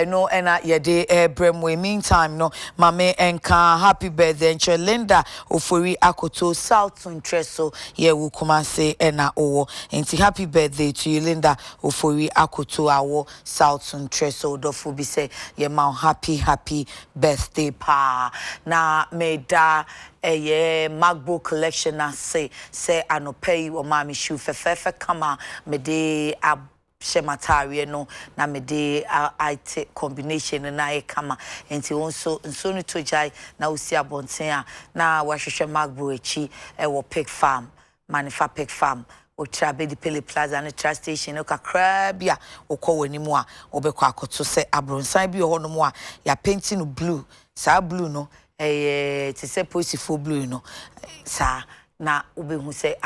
no ena yede bremwe meantime no mame enka happy birthday enche Linda ofori akoto South Ntreso ye wu Kumase ena owo enti happy birthday to you Linda ofori akoto awo South Ntreso dofo bi say ye ma happy birthday pa na meda MacBook collection na say anopai o mami shoe fefe kama mede shematari no na mede IT combination na e kama enti onso nso no tojai na usi abonten a na wahwehwe MacBook echi wo Pig Farm Manifa Pig Farm o trabe di Pele Plaza na train station o kakra bia okọ wani mu a obekọ akoto se abronsan bi ho no mu a ya painting blue sa blue no ti se posifo blue no sa na obehu se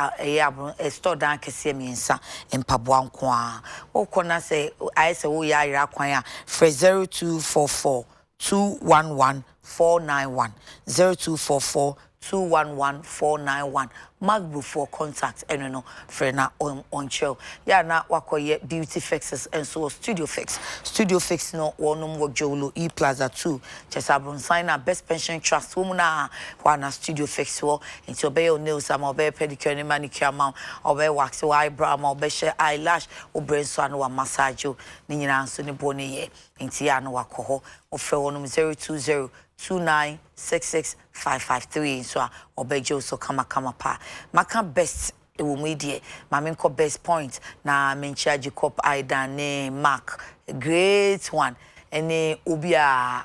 abron store dan kese miensa empaboa nko a okona se ayese wo ya ira kwan a 0244 211 491 0244 211 MacBook for contact and no frena on chill ya na wakoye beauty fixes and so studio fix no one work jolo E Plaza 2 Chesabron sign a best pension trust woman na studio fix wo into obey your nails am obey pedicure and manicure am obey wax your eyebrow am obey share eyelash o brain so no massage you ni nyina so ne bone ye into ya no wakoho ofre wonum 020 2966553 so obejo so kama pa maka best ewo medie mamenko best point na menchia Jacob Aidan ne Mark great one ene obia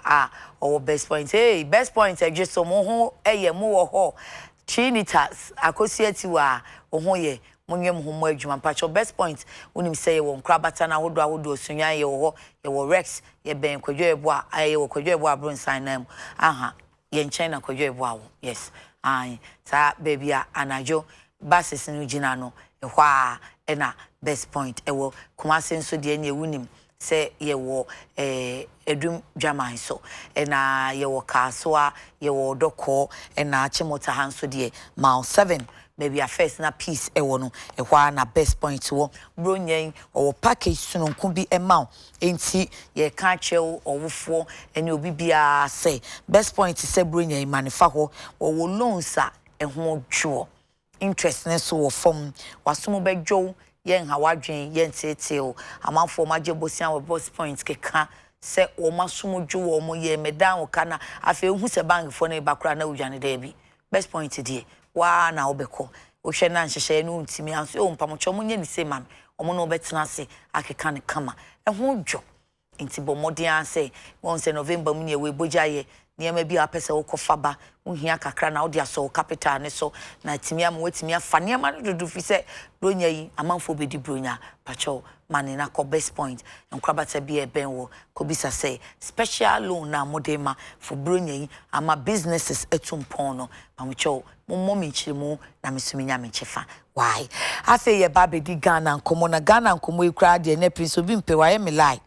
our best point hey best point e just so mo ho eye mo wo ho trinitas akosiati wa ho ye monwem ho mo adwuma pacho best point unim say ye won krabata na hodo osunya ye wo ye wo Rex ye ben kwadwo ebo a ye wo kwadwo ebo abronsan na mu aha ye nchen na kwadwo ebo awo yes ai sa baby a anajo basis no gina no ehwa a na best point ewo Kumase nso de ene wunim se ye wo edum dwaman so na ye wo kasoa ye wo doko na chimota hanso de mile 7 maybe a first na piece ewo no ehwa na best point wo bronyen o package sununku bi emau enti ye ka chew owofo ene obi bia say best point say bronyen manifa ho wo loans a eho dwo interest ne so wo fom wasomo bedwo yen ha wadwen yen tete o amanfo maje bosian wo boss point keka se wo masomo dwo wo mo ye medan wo kana afi hu se bank fo na bakura na udwane da bi best point die wa na obeko o hwe na nhyehyɛ no ntimi anso o mpamocho mo nye ni se mam omo no betena se akeka ne kama ɛho dwo nti bomodian se won se November mu ne we bojaye niema bi apese wo kofaba wo hia kakra na wo dia so capital ne so na timi am wetimi afa niema no dodo fi se bronya yi amanfo bedi bronya pacho mane na ko best point nkrabata bi eben wo ko bisa say special loan na modema for bronya yi ama businesses etumpon no pamocho mommo minchirimu na mesuminya menchefa why afa ye ba bedi Ghana nkomo na Ghana nkomo ikra de na prince obi mpewa ye me lie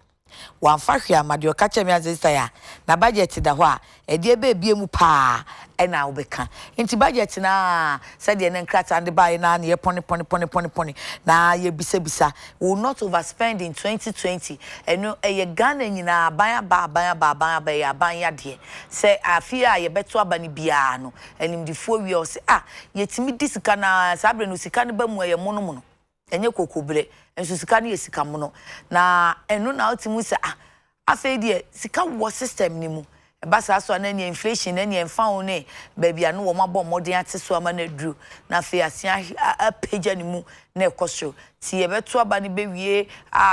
wan fahwe amade o kache me azista ya na budget da ho a ede ebe biemu pa na obeka nti budget na said ye nkrata ande buy na ye poni na ye bisa will not overspend in 2020 eno ye Ghana nyina ban ya de say afia ye beto abani bia no enimdifo wi o say ye timi disika na sabre no sika ne ba mu ye mono enye kokobere enso sika ne yesika mono na eno na otimu se afei de sika wo system ni mu e ba sa so na ne inflation na ne emfa wo ne ba bia no wo mabọ modern ate so ama na dru na afei asia page ni mu na ekosho ti ye beto aba ne be wie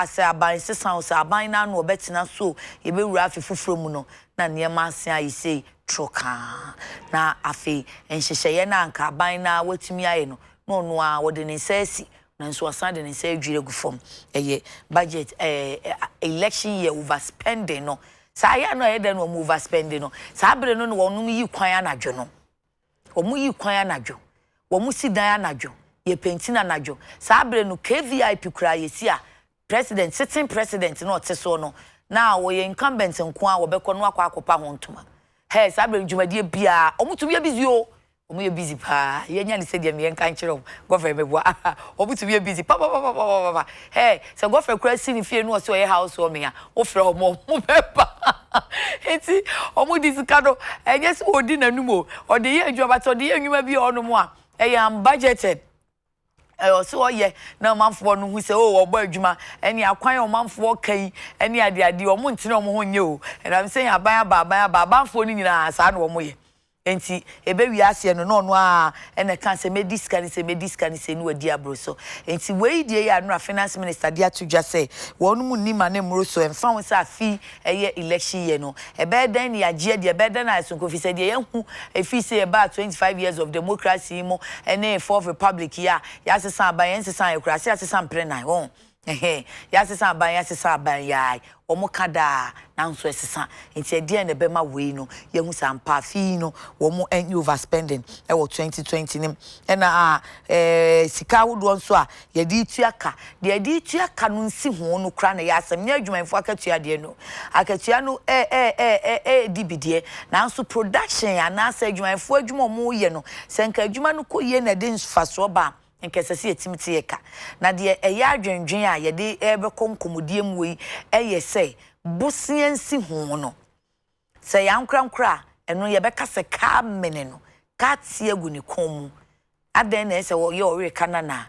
se aban sesan o se aban na no obetina so ye be wura afi fufuro mu no na ne ma asia yi sei troka na afei enhyehyeye na anka aban na watumi aye no no a wo de ne sesi nanso asande ne say adwire gu fom budget election year overspending no sa ya no ye de no overspending no sa abre no wonum yi kwan anadwo no omu yi kwan anadwo womu sidan anadwo ye pentina anadwo sa abre no KVIP kura yesi a president sitting president no oteso no na wo ye incumbent nko a wo bekọ no akwa akopa ho ntoma sa abre dwumadie bia omutu bia bizio omo ye busy pa ye nya ni se de me yen kan kire government me bua obu to be busy pa hey so government kura si ni fie no so ye house o me ya o frɛ omo mo pepa enti omo disikado enye se odi nanum o de ye adwuma to de ye nwuma bi ono mo a am budgeted so ye na manfo no hu se o obo adwuma eni akwan o manfo kan eni ade o mo ntine o mo ho nye o and I'm saying aban banfo ni nyina sa na o mo ye enti ebe wi ase no no a ene kan se medical se no adi abro so enti we die ya no finance minister dia to just say wonu mu ni ma na mro so emfa won sa fi eye election ye no ebe dan ni age de ebe dan na so ko fi se de ye hu e fi se about 25 years of democracy mo ene fourth republic ya sesa aban sesa ekura se sesa mpre won ya sesa aban ya omo kada na nso esesa enti e de na be ma we no ye hu sampa fi no omo en overspending e wo 2020 nim e na sika wodo nso a ye di tuaka de di tuaka no nsi ho no kra na ya asem nya adwumanfo akatua de no akatua no dibidie na nso production ya na asa adwumanfo adwuma mo ye no senka adwuma no ko ye na de nfaso ba nkesese etimti yeka na de eya adwendwen a ye de ebe konkomodie mu yi eye sei busiensi ho no se ya nkra eno ye beka se ka mene no ka tie gu ni komu aden na ese wo ye ore kana na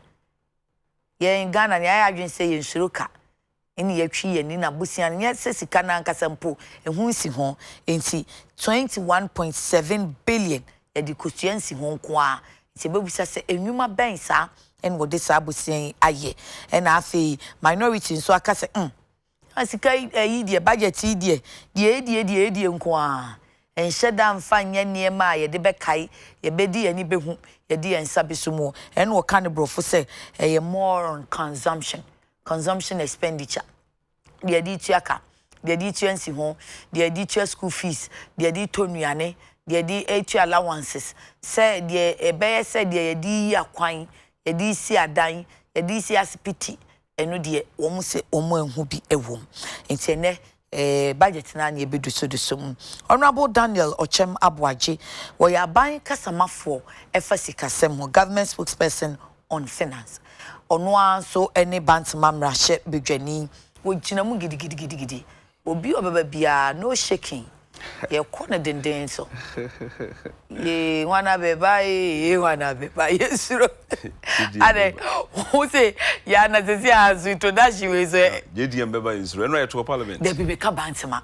ye Ghana ni aya adwen se ye nsuruka eni ye twi ye ni na busian ye se sika na nkasa mpo ehun si ho enti 21.7 billion ye di kusiensi ho nko a sebebisa se enwuma ben sa en wo de sa bosen aye en afi minority nso aka se asika yi de budget yi de nko a en sheda mfa nya niema ye de bekai ye bedi ani behu ye de ensa besumo en wo kan brofo se ye more on consumption expenditure de di tuaka de di tuansi ho de di tua school fees de di tonuane de di etu allowances say de ebeye say de di akwan de di si adan de di si asipiti eno de wo se omo enhu bi ewom enti ne budget na na ebedu so de so Honorable Daniel Ochem Abuaje wo ya ban kasamafo efasikasem government spokesperson on finance ono anso ene bantama mrahye bedwani wo gina mu gidigidi obi obaba bia no shaking ye kona denden so ye wana beba yesuro ade who say ya na sesi azu introduction we say JDM beba yesuro eno ye to parliament de be ka bantama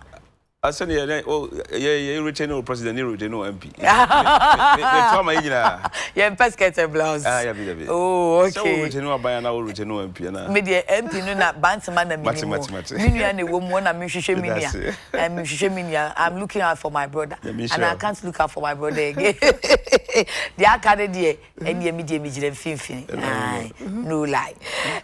asani ye retain president ni retain MP the former yina ye pesket blouse ya be oh okay so retain aban na retain MP na me de MP no na bantama na minimum minua na wo mu na mehwehwe minua mehwehwe minua I'm looking out for my brother and I can't look out for my brother again the akade de eni me de me gire mfimfini no lie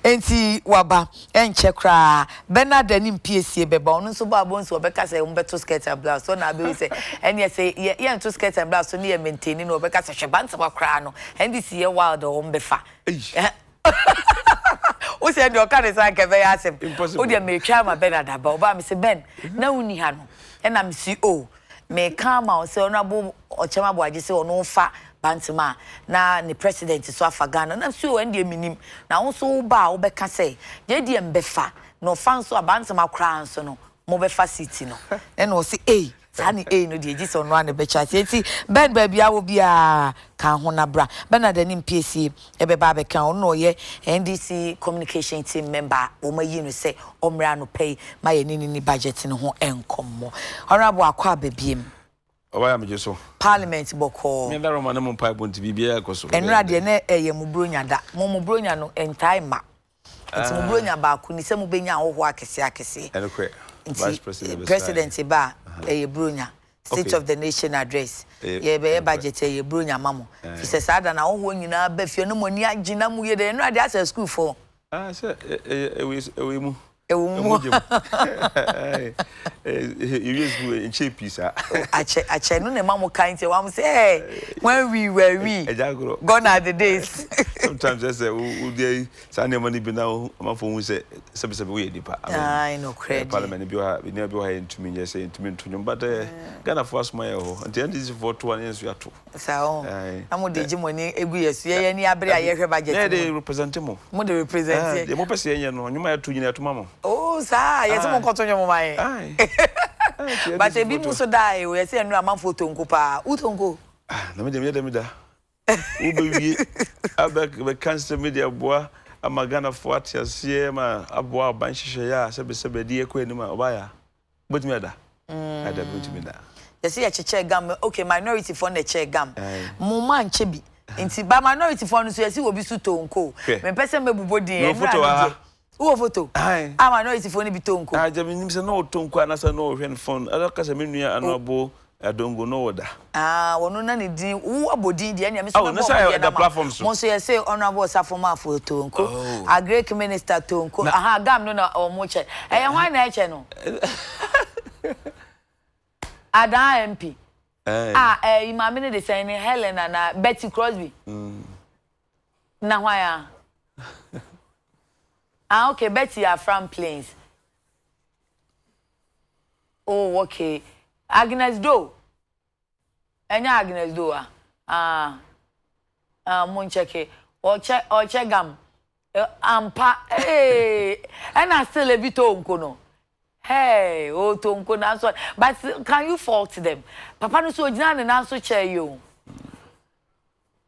enti waba enche kra Bernard ani mpiesie beba ono so ba bonso obeka say to skirt and blouse so na be say and you say yeah to skirt and blouse so near maintaining no because she bant ma kra no and this year wild o mbefa o say do ka dey say kebe asem o dey me twa ma Bernard aba o ba me say Ben na uni ha no and am see o me come out say Honorable Ochem Abuaje say ono fa bantama na ni president so afa Ghana na so and dey minim na wo so ba o be ka say je dey mbefa no fan so abantama kra so no mo be facility no and wo say sani no de gi so no an be chat enti Ben ba bia wo bia kan ho na bra Bernard ani mpiesie e be ba be kan ono ye NDC communication team member o mayi no say omra no pay ma ye ni budget no ho enkommo Honorable Akwa babiem oba me so parliament boko me da roma na mo pai bonti bibia ekoso enra de na eye mu bronya da mo bronya no entai ma enti mo bronya ba ku ni se mo benya ho akese enokwe Vice President ba Brunya State of the Nation address ye be budget ye Brunya mamo fi se sada na wo nyina ba fie no moni agina mu ye de no ade asa school for say we mu You use in cheap pizza. I check no mama kind say one say hey when we were gone are the days. Sometimes I say who dey Sunday money be now my phone say se we depa. I no credit. Parliament be we never be into me just say into me to but Ghana for smile ho. And the end is for 2 years we are to. So am dey money egu yesu ye ni abere ayehwe budget. Yeah they represent mo. Mo dey represent. Dey mo pese yen no nyuma ya to nyina to mama. Oh sa yes mo kontonyo mo mai. But e bi mu so dai we say enu am photo nko pa. Utonko. Na me da. Ubewie abek be cancel media boa amagana for atiase ma aboa ban hihye ya sebe die ko anima obaya botimi ada ada botimi da yes ya cheche gam okay minority for na cheche gam mo man chebi nti ba minority for no so yes obi su tonko me pese mebubodi no photo ha wo photo minority for ni bi tonko jami nim se no tonko anasa no hwen phone ala kasa menua anabo Adongo no order. Wono na ne din wo abodin de anya me so na say the platforms. Mo so you say honorable Safoma for Tonko. A great minister Tonko. Aha gam no na omo che. Hwan na eche no. Ada MP. Imam ne de say ni Helena na Betty Crosby. Na hwan ya? Okay, Betty are from Plains. Oh, okay. Agnes Do. Enya Agnes Do mun cheke. Oche gam. Ampa and I still a bit tonko no. Hey, oh tonko na so. But can you fault them? Papa no so jina na so che you.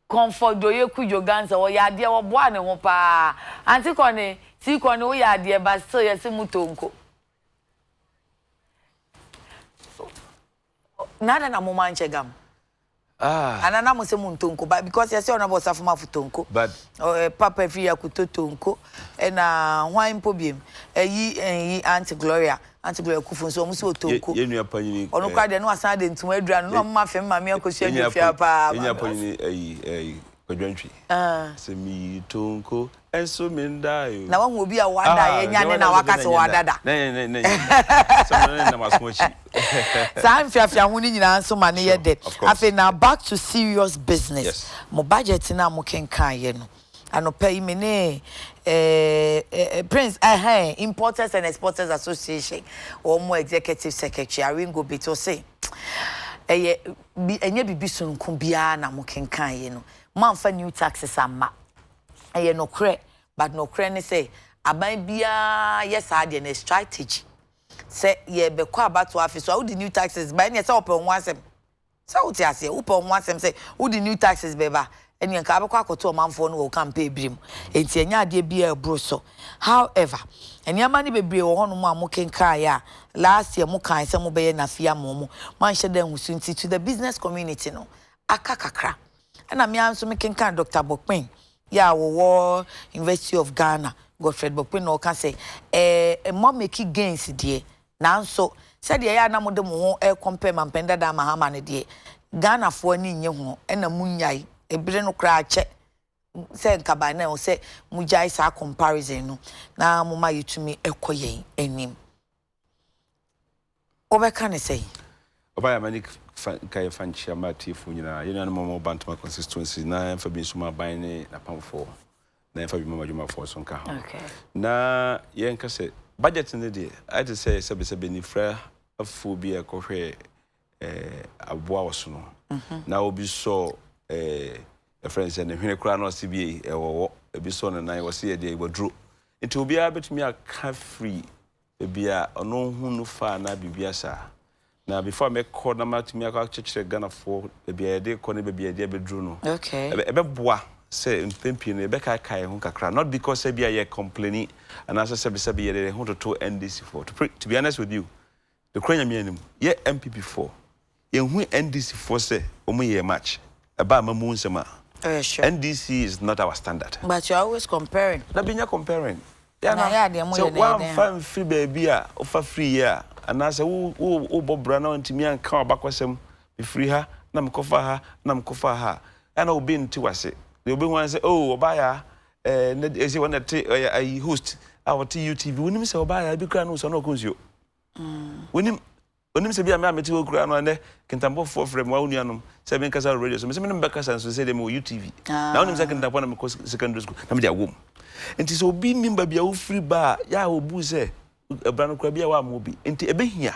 Comfort do ye ku joganza o ya de wo boa ne ho pa. Anti kone, si kone wo ya de ba still ye se mu tonko. Nada na mo manche gam. Anana mo se mu ntonko but because you say on about Safoma futonko. But Papa fi ya kutotonko na hwan pobiem. Yi Auntie Gloria kufu so mo se otonko. Ye nua panyini. Ono kwa de no asan de ntuma adura no ma fem ma me akosia dufia pa. Ye nua panyini kwadwantwi. Se mi tonko enso mendayo. Na wan obi a wada ye nyane na wakase wadada. Ne. So na masmochi. Sam fiafia huni nyina nso ma ne ye dead. Afi now back to serious business. Yes. Mo budget na mo kenkan ye no. Anopa ime ne Prince Importers and Exporters Association or mo executive secretary Aringo Beto say enye bibi sunku bia na mo kenkan ye no. Manfa new taxes ama. No kre but no kre ne say aban bia yes ade na strategy. Say ye be kwa about office so the new taxes by any say open one sem say what you say open one sem say who the new taxes beba eni nka abekwa akoto manfo no campaign brim enti enya ade bia ebro so however eni amani bebre wo hono mu amokenka ya last year mu kan say mu be na fia mo man hye dan husu nti to the business community no akakakra na me anso mekenka Dr. Bokpen ya wo University of Ghana Godfred Bokpen no can say mo make gains die nanso said ya na mo de mo ho compare mampenda da mahama ne de Ghana fo ani nye ho na munyai ebire no kra che say nkaba na o say mujai sa comparison no na mo ma yitumi ekoyen enim obeka ne say obaya mani kai fanchia mati fu nyina yena no mo bantama consistency na fa bi suma ban ne na pamfo na fa bi mama juma fo so nka ho na yen ka say budget ne de I just say sebe ni fra afu bi e kohwe aboa woso no na obi so a friend say ne hwene kura no CBA ewo ebi so ne nan wo se ye de ibodro nti obi a betumi aka free bia ono hu no fa na bibia sa na before me call na matumi aka chechire Ghana for bia de ko ne bia de bedro no okay ebe boa say mpempi no ebe kai ho kakra not because say bia ye complaining and as say ye de ho to NDC for to be honest with you the Ukrainian meaning ye MPP4 ye hu NDC4 say omo ye match eba mamu nsema sure. NDC is not our standard but you're always comparing na binya comparing so one fan free baby a offer free ya and as wo bobra na ntimi anka obakwasem be free ha na mkofa ha na mkofa ha ana obi nti wase the obi wan say oh obaya na ezi wona te I host our TUTV wonim say obaya bi kra no so na okonsuo Onim se bia me ameti wo kura no ne kentambo for frame wa unuanom se me kasa radio so me se me mbeka san so se dem wo UTV na onim se kentambo na me secondary school na me dia wom enti so obi nimba bia wo free ba ya obu se ebra no kura bia wa amobi enti ebehia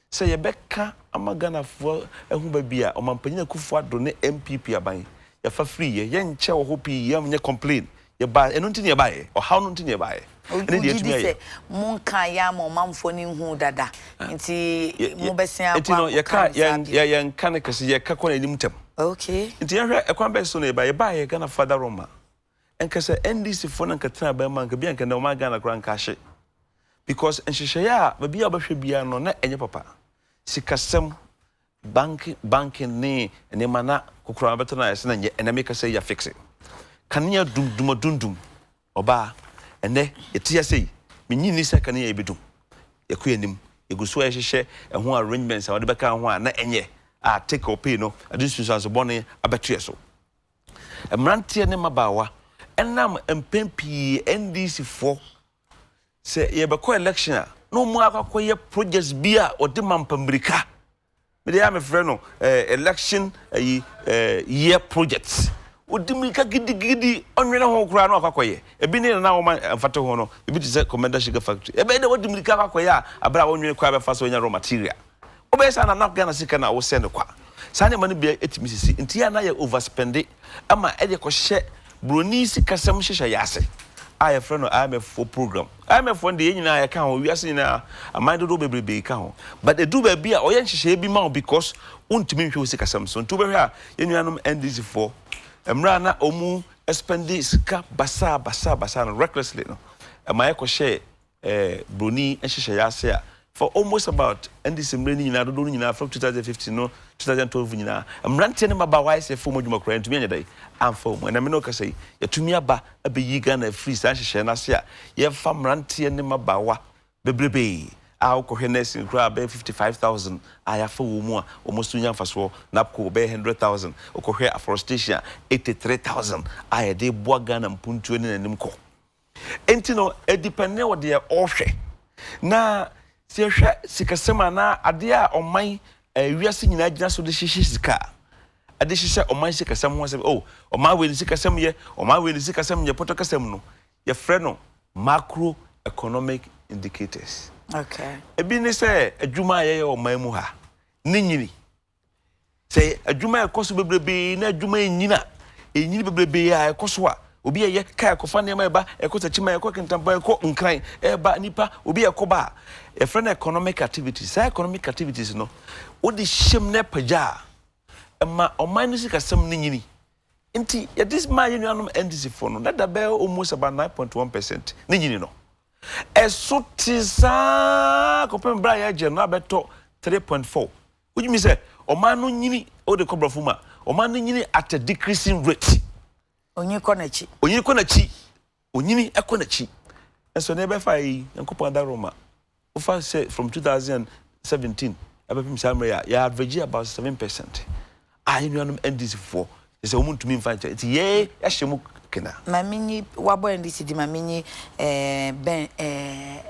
se ye beka amagana fo ehu ba bia o mampanyina kufu ado ne MPP aban ya fa free ye nche wo hopi ye nye complain ye ba eno ntini ye ba ye o how no ntini ye ba ye ene dia tumi ye monka ya ma mamfo ni hu dada nti mo besia kwa enti no ye ka ye nka ne kase ye ka kwa enim tem okay nti ye hwe ekwan be so no ye ba ye Ghana father Roma enkase NDC fo na nkatra ba man ka bia nka na o ma Ghana kra nka hye because enhyehyɛ ya ba bia obahwe bia no na enye papa sikasem banking ne mana kokura beto na yese na nye enameka say ya fix it kania dum oba ene yetia sei menyi ni se kania ebedum yakɔ anim eguso ehyehyɛ ɛho arrangements a wode bɛka ho a na enye a take or pay no adisusu bɔne abeto so emrantie ne mabawa enam empempi NDC fo se ye bɛkɔ election a no mu akɔkɔyɛ projects bia ɔde mampambrika me dey am no election year projects odimika gidi onwene ho kura no akwakoye ebi ne na wo man mfate ho no ebi ti say commander sugar factory ebe de odimika akwakoye a abra wonwene kwa be fa so nya raw material obesa na Ghana sika na wo send kwa sa ne man bia etimi sisi nti ya na ye overspend ama e de ko hye broni sika sam hyehye yase I friend no IMF program IMF one dey nyina ya ka ho wiase nyina amand do bebrebe ka ho but edu ba bia oye hyehye bi ma because untimi nhwe sika sam so ntu be hwe a yenuanom NDC for emra na omu expendi sika basa no recklessly no amaye ko share broni hyehye yase a for almost about NDC mreni nyina do nyina from 2015 no 2012 nyina mrante ne maba wise for modwuma kora ntumi anya dai amfa mu na me no ka sei yatumi aba abeyi Ghana free sa hyehye na se a ye fa mrante ne maba wa bebrebe a ukohwe nursing kora be 55,000 ayafa wo mu a almost nya mfaso napko be 100,000 ukohwe afforestation 83,000 aya de boa Ghana mpuntuo ne nanim ko enti no edepende wo de ohwe na se hwe sikasema na ade a oman wiase nyina agina so de hyehye sika ade hyehye oman sikasem ho se oman we ni sikasem ye oman we ni sikasem ye potokasem no ye frɛ no macro economic indicators okay ebi ni se adwuma ye oman mu ha ni nyini se adwuma ekoso bebrebe na adwuma nyina enyini bebrebe a ekoso a obi ye ka ekofa ne ma eba ekosa chima ekokentampa eko nkran eba nipa obi ekoba e friend economic activities economic activities no odi hyem na paja ma oman no sikasem ni nyini nti this man you know NDC for no that be almost about 9.1% ni nyini no eso tisa kopem bra ya je no abeto 3.4 which means say oman no nyini o de kobrofuma oman no nyini at a decreasing rate onyi konachi onyini ekonachi enso na ebe fa yi nkopon da Roma ofa say from 2017 abepim samre ya average about 7%. I know NDC for is a woman to me find it ye yashemu kena mamini wabo NDC di mamini ben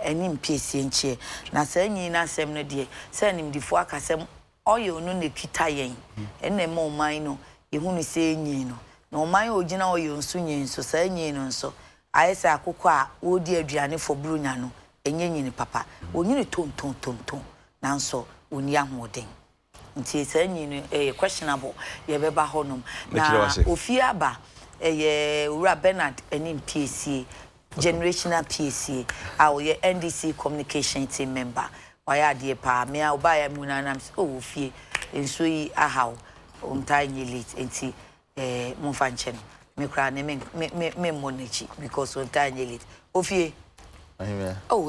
enim PSC nche na sanyi na asem no de sanim di fo akasem oyo no ne kita yen enne ma oman no ehunu se enyi no na oman ogina oyo nso nyi nso sanyi no nso ayesa akoko a wodi aduane fo brunya no enyenyi papa onyini ton na nso oni ahoden nti sanyi no questionable ye beba honom na ofia ba Ura Bernard enim PSC generational PSC our NDC communication team member why de pa me a obaya mu na nam ofie enso yi ahaw ontanyi late enti mumfa nche no me kra ne me monachi because ontanyi late ofie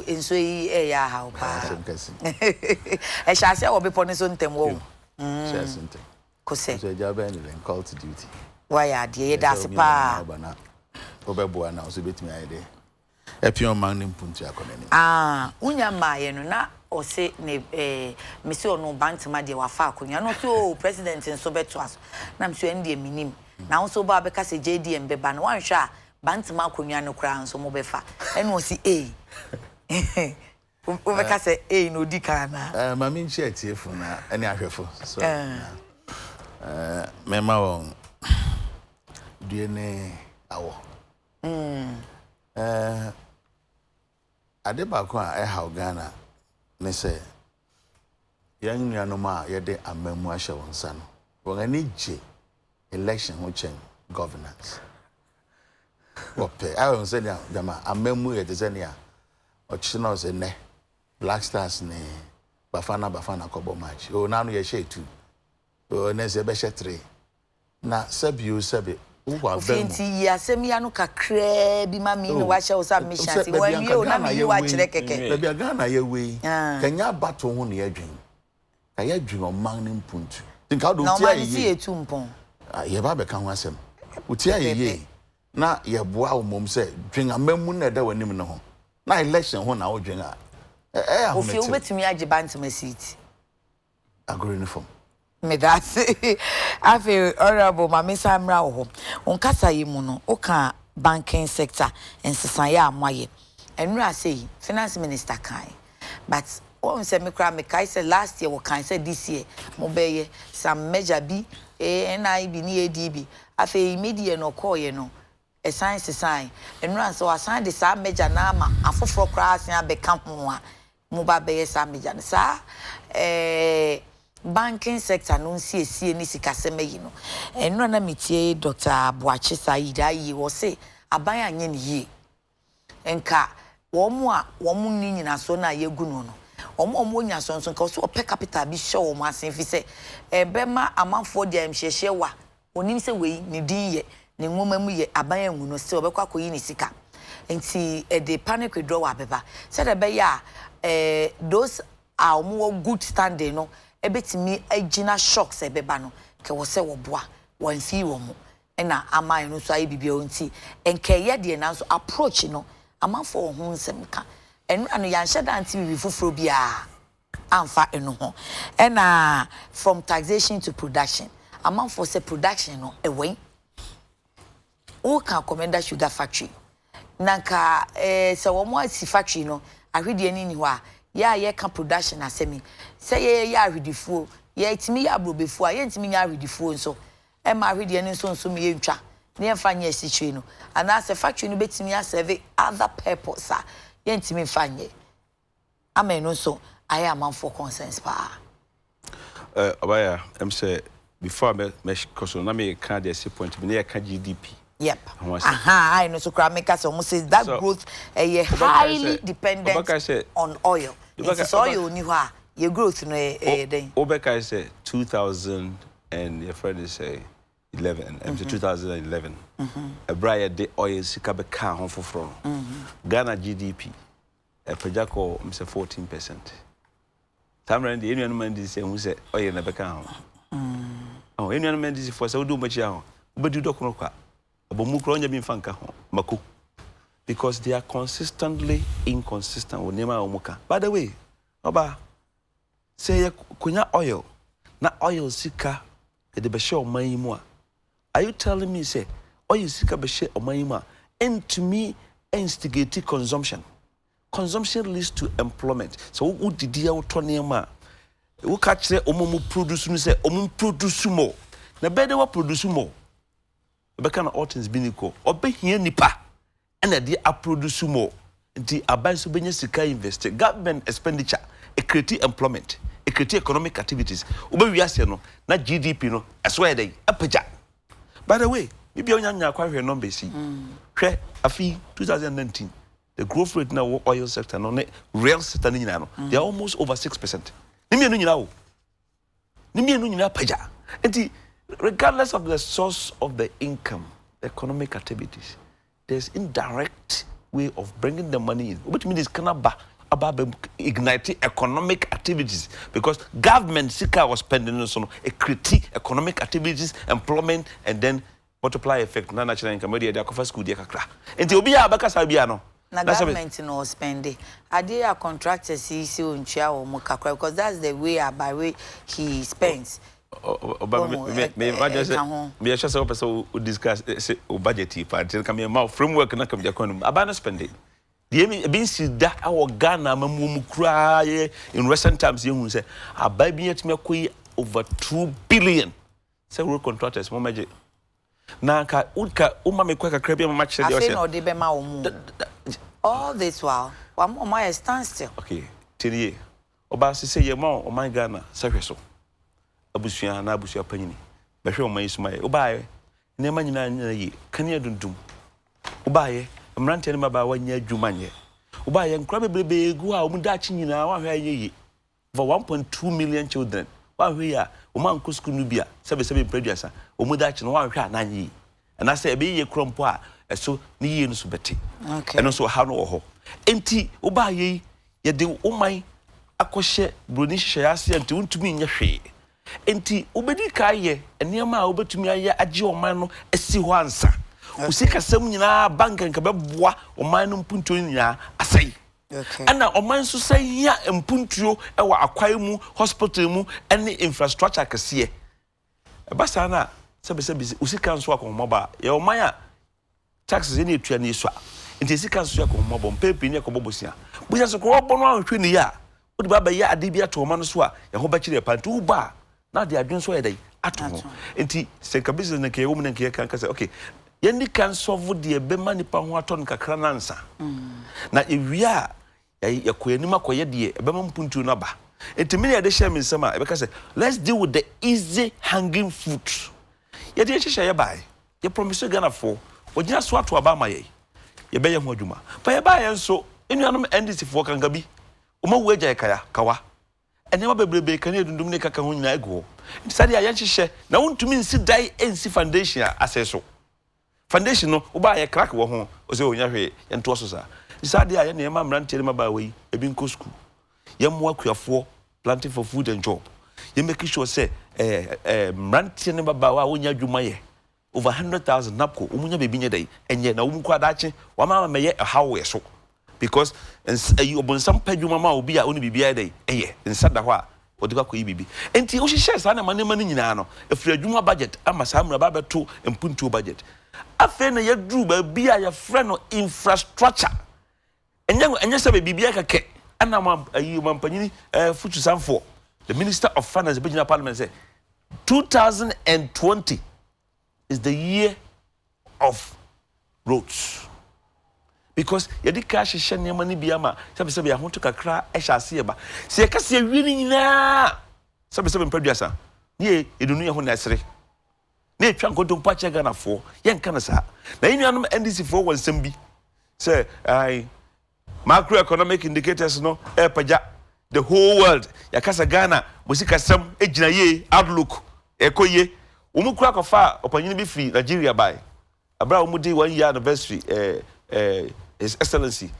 enso yi ya ahaw pa e sha se obepo ne so ntem wo kose so ja ben den call to duty why are the that's pa obebo na so betimi ayede epion man nimpuntu akonani unya maye no na o se ne mesi ono bantima de wafa akonya no so president nso beto aso na mso ndie minim na nso ba beka se JDM beba no wanhwa bantima akonya no kra nso mo befa eno si Ubeka say no di kana. Mami nche tiefu na ene ahwefo. So mema won duene awo. Ade ba ko a ha Ghana ne say yan nuanom a ye de amamu ahye won sa no. Won ani je election ho chen governance. Okay, I won't say that jama amamu ye de zenia. Ochina say ne Black Stars ne Bafana kobo match. O nanu ye share 2. O ne se be share 3. Na sabi uwa bemu. Finti ya semi anu kakra bi ma mi no wa share o submission ti wan wi o na mi wa kire keke. Baby Ghana ye we. Kenya battle ho ne adwin. Ka ye adwin o man ne mpuntu. Tinka do tia ye. Na ma si etu mpon. Ye ba be ka ho asem. Utia ye. Na ye boa o mom se dwen amamu na da wanim ne ho. Na election ho na wo dwen a. Ofi ubetumi age bantam seat. Agro uniform. Me that I feel honorable Mami Samra ho. On kasa yi mu no, oka banking sector ensesan ya amaye. Enra say finance minister kan. But o say me kra me kai say last year we kan say this year mo be some measure bi NIB ni ADB. Afi immediate no call ye no. A sign enra so asan de sa measure na ama afoforo kra asan abeka ho a mo ba be sa measure sa banking sector no nsie ni sikaseme yi no enra na metie Dr. Boachi Saida yi wo say aban anye ni yi enka wo mu ni nyina so na yegu no no omo nya so nso nka so per capital bi show wo asen fi say ebema amanfo de amhyehyɛ wa onim se we ni din ye ne nwoma mu ye aban anwu no se obekwa koyi ni sika enti the panic withdraw abeba said be ya those are more good standing no ebetimi agina shocks ebeba no ke wo se wo boa wan fi wo mu na aman no so ayi bibia onti enke ye de na so approach no amanfo wo hu nsem ka enu anu ya nhye da nti bibi fufuro bia amfa enu ho na from taxation to production amanfo say production no ewen o ka commander sugar factory nanka se wo mo asi factory no ahwede ani ni ho a ya ye ka production asemi say ye ya ahwedefuo ye timi ya abrobefuo a ye ntimi nya ahwedefuo nso e ma ahwede ani nso me ye ntwa ne emfa nya asichwe no ana se factory no betimi ya serve other purpose a ye ntimi mfa nya amen no so I am man for consensus pa obaya say before me question na me can dey say point me na ka GDP. Yep. I know so make us almost say that so, growth highly dependent on oil. It's oil ni ha your growth no then. Obeka say 2000 and your friend say 11 2011. A bright day oil sika be ka ho foforo. Ghana GDP a projako say 14%. Tamran the anyone man say who say oil na be ka ho. Oh anyone man this for say do much ya ho. Obedu dokono kwa. Because they are consistently inconsistent with Nema Omuka. By the way, Oba say kunya oil, na oil sika the beshe o maimwa. Are you telling me say oil sika beshe o maimwa and to me instigate consumption? Consumption leads to employment. So who did you turn ma? Who catch the omumu produce no say omumu produce more. Na better what produce more. Obeka all things being equal. Obe here nipa and they are produce more. The abai so benye sika invest. Government expenditure, a create employment, a create economic activities. Obe we ase no na GDP no aswa dey apeja. By the way, maybe onya nya kwa hwe number si. Hwe afi 2019 the growth rate na oil sector no real sector ni nyina no they are almost over 6%. Ni me no nyina wo. Ni me no nyina apeja. Enti regardless of the source of the income, the economic activities, there's indirect way of bringing the money in. Which means it's kind of about igniting economic activities because government sika was spending on a critique economic activities, employment, and then multiply effect. Na national income they are cover school they kakra. Enti obi ya abaka sabi ano. Na government no spending. Ade a contractor see unchia o mo kakra because that's the way by way he spends. Me just so discuss Budgetary part. Come here, framework na come jakon. Abana spending. the being see that our Ghana mamu cry in recent times you say a baby yet me over 2 billion several contractors mo magic na ka uma me kweka krabia match dey say no dey be ma omu all this while one my stand still okay tell oba say ye ma o man Ghana sahwe so abusua na abusua panyini behwe o man isuma ye oba ye ne ma nyina nyina yi kane dundum oba ye mrante ne maba wanya adwuma nye oba ye nkra bebrebe egu a omu dachi nyina wa hwe ye over 1.2 million children wa hwe ya o man ko school no bia sebe producer omu dachi no wa hwe ananye and I say be ye krompo a eso ni ye no so beti okay eno so ha no ho enti oba ye ye de o man akɔhye broni hyehyɛ ase enti untumi nya hwe enti obedi ka ye eniema a obetumi aye age oman no esi ho ansa usika sam nyina bank nka beboa oman no mpuntuo nyina asai okay ana oman so sai ya mpuntuo ewa akwai mu hospital mu ene infrastructure kase basa na sebe usika nso akomoba ye oman a taxes ni etua ni so enti usika nso akomoba mpepe ni akobobosia buja so ko obo no anhwe ni ya odi baba ya ade bia to oman so a ye ho ba kire pantu ba na de adwen so ye dai ato enti se ka business na ke wo mu na ke kan kase okay yendi kan solve de be manipa ho aton kakra nansa na ewia ya koyanim akoye de be mampuntu na ba enti me ya de share me nsema e be kase let's deal with the easy hanging fruit ye de hyehyɛ ye bai ye promise Ghana for ogina so ato aba ma ye ye be ye ho adwuma pa ye ba ye nso enuanom NDC for kanka bi o ma wo agya kaya kawa enema bebrebe kan edundum ne kaka ho nyina ego sade ya hyehyɛ na wontumi nsi dai ensi foundation aseso foundation no uba ye crack wo ho o se onya hwe ento so sa sade ya na ema mrante ne maba we ebi nko school ye mo akuafo planting for food and job ye make sure say mrante ne maba wa onya dwuma ye over 100,000 napko umunya bebi nye dai enye na umko adache wa mama meye how we so because you obonsam padwuma ma obi a oni bibia dai eye nsada ho a odika ko yibibi enti o hyehyɛ sa na manema no nyina no efiri adwuma budget ama sa amra ba beto mpuntuo budget afe na yadru ba bia ya frɛ no infrastructure enye sɛ bibia kake ana ma ayi mampanyini futu sanfo the minister of finance begina parliament say 2020 is the year of roads because yedi cash hye ne mani bia ma sebe ya hoto kakra ehya ase ba se ka se wi ni nyina sebe mpaduasa ne edunu ye ho na esere na etwa nkodo mpache Ghana fo ye nka na sa na enuanom NDC fo wonsam bi say ai macroeconomic indicators no paja the whole world yakasa Ghana musika sam ejina ye outlook ekoye umukura kofa opanyini bi free Nigeria by abra umudi 1 year anniversary His Excellency,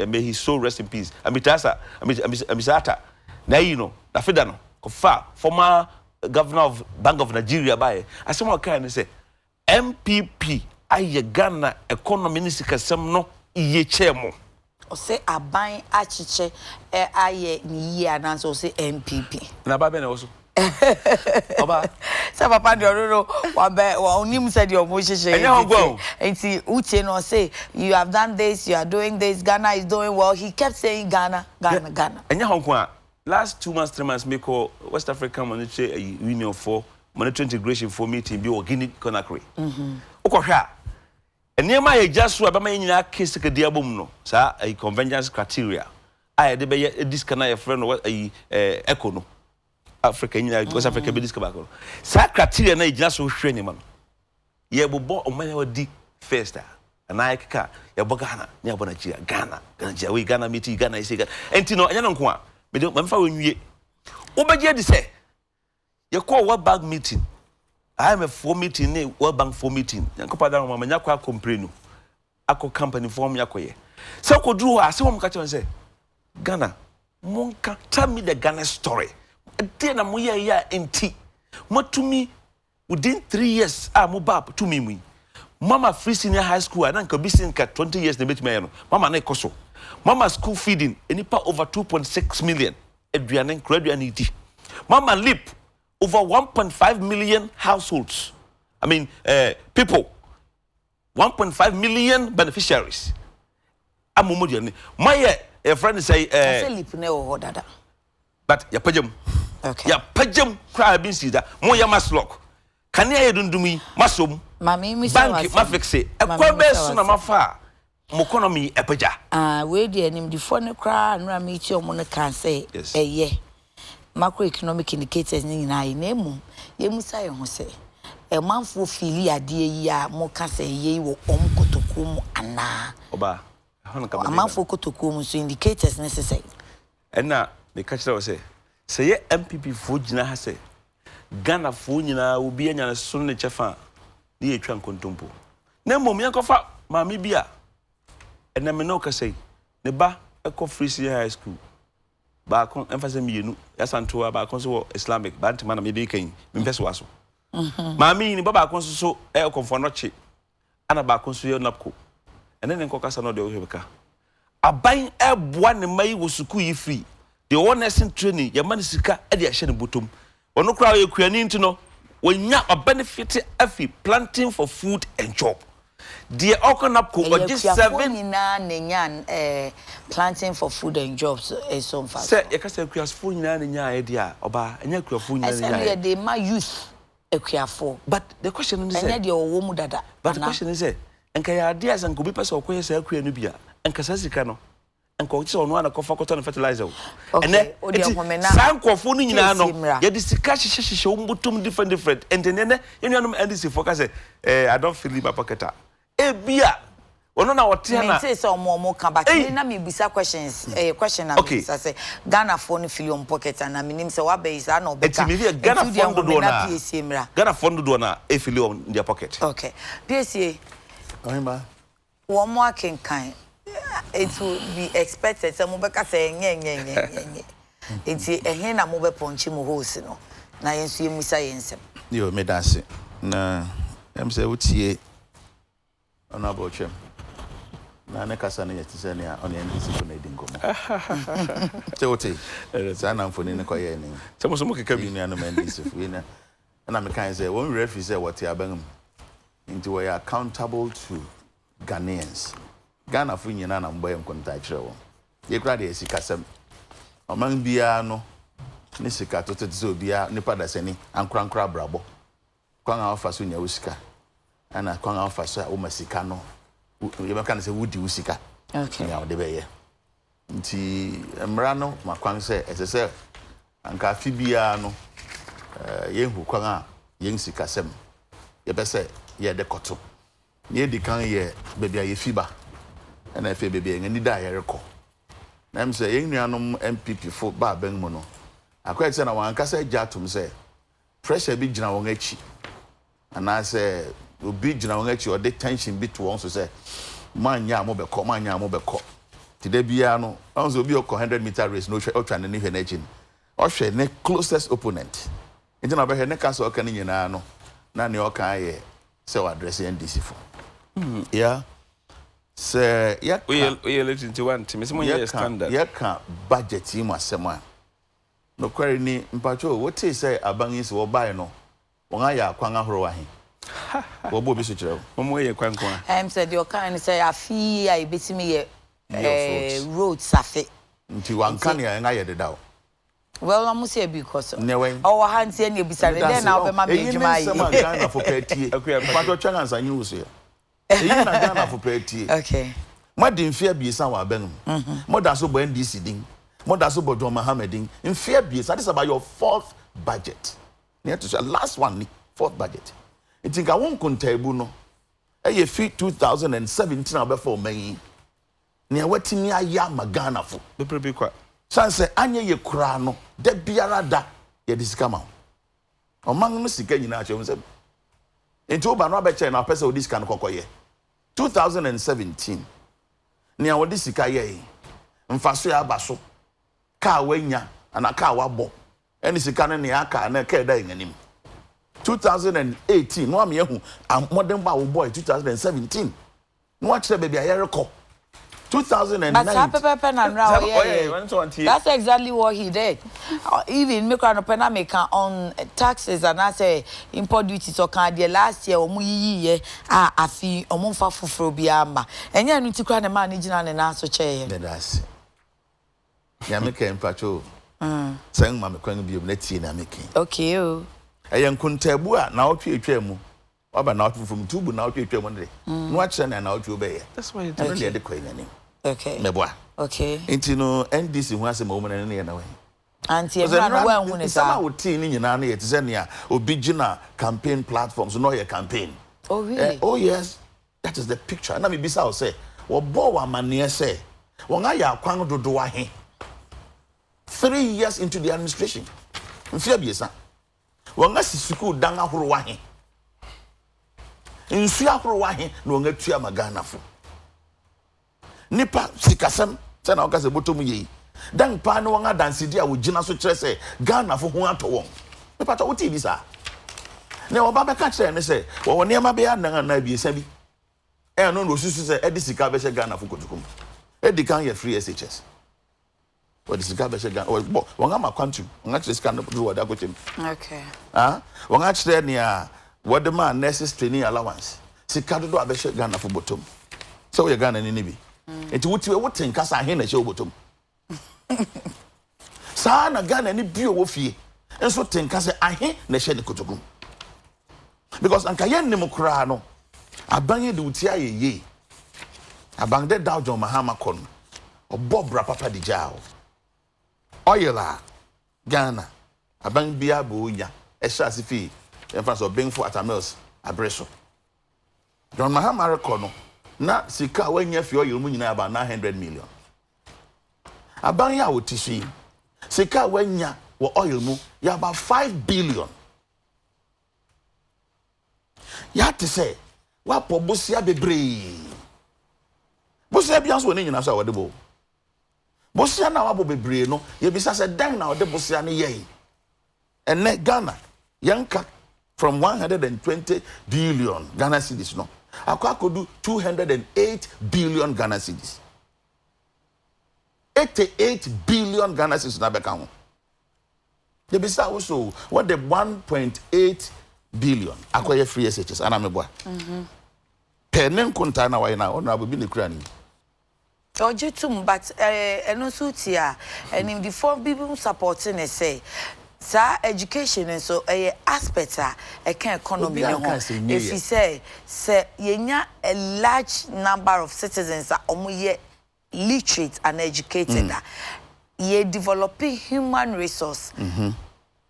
may he so rest in peace. Amisata, na you know, na fedano, kofa former governor of Bank of Nigeria by. I say what kind say MPP aye Ghana economy ni sikasem no iye chemo. O say aban achiche aye ni year na so say MPP. Na ba be na also. Oba say papa de ororo wa be wa onim said your mo hyehyɛ enti uche no say you have done this, you are doing this, Ghana is doing well. He kept saying Ghana. Enya honko a last 2 months 3 months make West African Monetary Union for monetary integration for meeting bi o Guinea Conakry okohwe a enema ye jaso abama nyina case kedi abom no sa convergence criteria a de be this kana ye friend no eco no Africa West Africa be discover ko sa criteria na igina so hwe ni ma no ye bobo o man wadi first na ayeka ye bo Ghana ni abo Nigeria Ghana we Ghana meeting Ghana ise Ghana enti no anya no nko a me mfa wenwie obeje di say ye call World Bank meeting IMF meeting ni World Bank meeting yankopa da mama nya kwa complain akọ company form yakoye se ko duru ha se wo mka che say Ghana monka tell me the Ghana story dey na moya ya enti matumi within 3 years mobab to me mama free senior high school and nka bisin ka 20 years na betime ya no mama na ikoso mama school feeding enipa over 2.6 million eduane graduate idi mama lip over 1.5 million households people 1.5 million beneficiaries amomodiani my a friend say lip no dada but ya pajam okay ya pajam cry bin sida mo ya maslock kan ya dundumi masom mami mi bank ma fixe e kwa be so na mafa mo economy e paja we dey anim the phone cry nra mi chi omo no kan say eye macroeconomic indicators ni na emu yemu say ho say e manfo fili ade yi a mo ka say ye wo kotoku mu ana oba hono ka manfo kotoku mu so indicators necessary ena me ka kira wo say ye MPP fo gina ha say Ghana fo nyina obi anya na so ne chefa ni etwa nkontompo na mom yankofa maami bia ena me no ka say ne ba eko free high school ba kon emphasize mienu yasantoa ba kon so Islamic ba ntima na me be kan me pese waso maami ni ba kon so e konfo no che ana ba kon so ye napko ene ne nkokasa no de wo hebeka aban eboa ne mai wo suku yi free the honest training ya man sika e de ahye ne botom ono kra ye kuani ntino wonya a benefit afi planting for food and job the okonapko oje 7 na nenyan planting for food and jobs is so fast say ye kasa kuasfo nyina nenya e dia oba enya kuafo nyina nenya e dey ma youth ekuafo but the question is enya de owo mu dada but the question is enka ya dia san ko bi pese okoye sa akua no bia enka sa sika no enka o ti so no ana kofa cotton fertilizer ene san kofo no nyina no ye di sika hihye umbutum different and then yenuanom ndc focus I don't feel in my pocket bia ono na wote na me say so omo kan back na me bisa questions question na me say Ghana phone fill on pocket and na minim say wa be is na obeka Ghana phone do na e fill on their pocket okay PSA Oimba one more kan it will be expected say mo beka say nye enti ehe na mo be ponchi mo host no na yensu yemusa yensem yo me dance na em say utie ona bochem na ne kasa ne yetise ne on NDC ko na edingomo teote sana mfoni ne koye ni temo so mo keka bi ni anoma NDC fu na me kan say won refi say what ya bangum into we are accountable to Ghanaians Ghana fu nyina na mboye nkonta kire wo ye kra de sikasem oman bia no ne sika to tezo bia ne pada sani ankra brabo kwan a ofa so nya usika ana kwan a ofa so o masika no ye be kan say wudi usika okay ya de be ye nti emra no makwan say esese anka fi bia no ye hu kwan a ye sikasem ye be say ye de koto ye di kan ye be bia ye fiba ana fe be bia ngani da ye rekọ na em say ye nuanom MPP fo ba ban mu no akwai say na wan ka say jatum say pressure bi gina won achi ana say obi gina won achi o de tension bi to won so say manya mo be ko tide bia no on so bi o 100-meter race no hwe otwa ne hwe na achi o hwe ne closest opponent nti na be hwe ne ka so ka ne nyina no na ne o kan ye say wa address NDC fo yeah say yeah we listen to one team some year standard yeah ka budget team asema no kwari ni mpacho wote say abangi se wo bai no won aya kwan ahoro ahe wo bo bi so kire wo mo ye kwan kwan said your kind say afi ai betimi ye road safe nti wan kan ya nga ye deda well I'm say because newen o wa hanti e bisa den na be ma mejuma yi Ghana for party mpacho twan ansa nyi wo so na Ghana for party okay madin fia biesa wa benum moda so bo NDC din moda so bo John Mohammedin in fia biesa this about your fourth budget near to the last one fourth budget it think I won't contabu no e fi 2017 abefo man ne watini aya magana fo be prebi kwa sanse anye ye kura no da biara da ye disika ma o man no sika nyina a chem se enti oba no abeche na pesa odisika no kokoye 2017 ne awodi sika ye mfaso ya abaso ka wanya ana ka wabo eni sika ne aka na ka da nganim 2018 no am yehu modern ba wo boy 2017 no a kire baby ayere ko 2009. That's exactly what he did. Even make an open on taxes and I say import duties or can last year or ye I feel or monfa for biamba. And you need to cry the managing and answer chair. That's Yamika and Pacho. Saying Mamma can be let's see making. Okay, oh. I am Kuntabua now to a tremu. About not from two, but now to a one day. Watch and out to obey. That's why it's really the queen. Okay. Meboa. Okay. Into no NDC once a moment and any way. Auntie, when is I would teen in your nanny at Zenia or Bijina campaign platforms, no your campaign. Oh, really? Oh, yes. That is the picture. And I mean, Bissau say, well, Boa Mania say, when I are Quang do Duahe 3 years into the administration. In Fiabiesa, when I see Suku Danga Huruahe in Siahuruahe, no Netia Magana for. Nipa sikasem se na okase botom yi dan pa no nga danse dia wo gina so kire se Ghana fo ho ato won nipa to wuti bi sa ne oba be ka kire ne se wo ne ma be ya nan na bi esa bi e no no susu se edi sika be she Ghana fo kotukum edi kan ye free SHS wo di sika be she Ghana wo nga ma kwantu nga kire sika no do wo da kotem okay wo nga kire ne a wo de ma nurses training allowance sika do be she Ghana fo botom so we Ghana ni bi eti wuti nkasa ahe na che obotom saa na Ghana ni bio wo fie enso tenkasa ahe na che ne kotokum because anka yen nim kura no abanye de wuti ayeye abangde Dow John Mahama kon obobra papa di jao oyela Ghana aban bia bonya ehya sifi enfa so benfo atamels abreso John Mahama rekono na sika wanya fi oil mu nyina about 900 million aban ya wotishi sika wanya wo oil mu ya about 5 billion ya te say wa po bosia bebre bosia bia so ne nyina so wode bo bosia na wa bo bebre no ye bisa say dan na wode bosia ne ye ene Ghana yanka from 120 billion Ghana cedis no I could do 208 billion Ghana cedis. 88 billion Ghana cedis na beka ho. They be also what the 1.8 billion akoye free SHS ana meboa. Penen konta na why na ona be ni kura ni. Ojetum but eno sutia and in the form people supporting it say sa education and so aspect can economy no if you say yenya a large number of citizens that omoye literate and educated ye developing human resource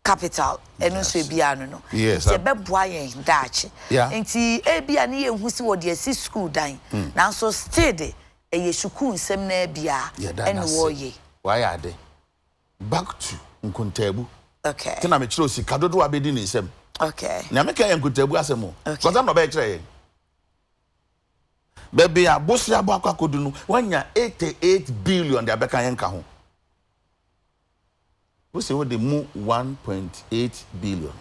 capital and also biano no yes se beboa yen dachi nti bia na ye hu si wo de asi school dan na so still de ye school nsem na bia and wo ye why are they back to nkuntabu. Okay. Tina me chiro si kadodo abedi ni nsem. Okay. Na me kan nkutabu asemo. Because am no be kire yen. Baby abosi abo akwakodu no wanya 88 billion de abeka yen ka ho. We say we dey mu 1.8 billion.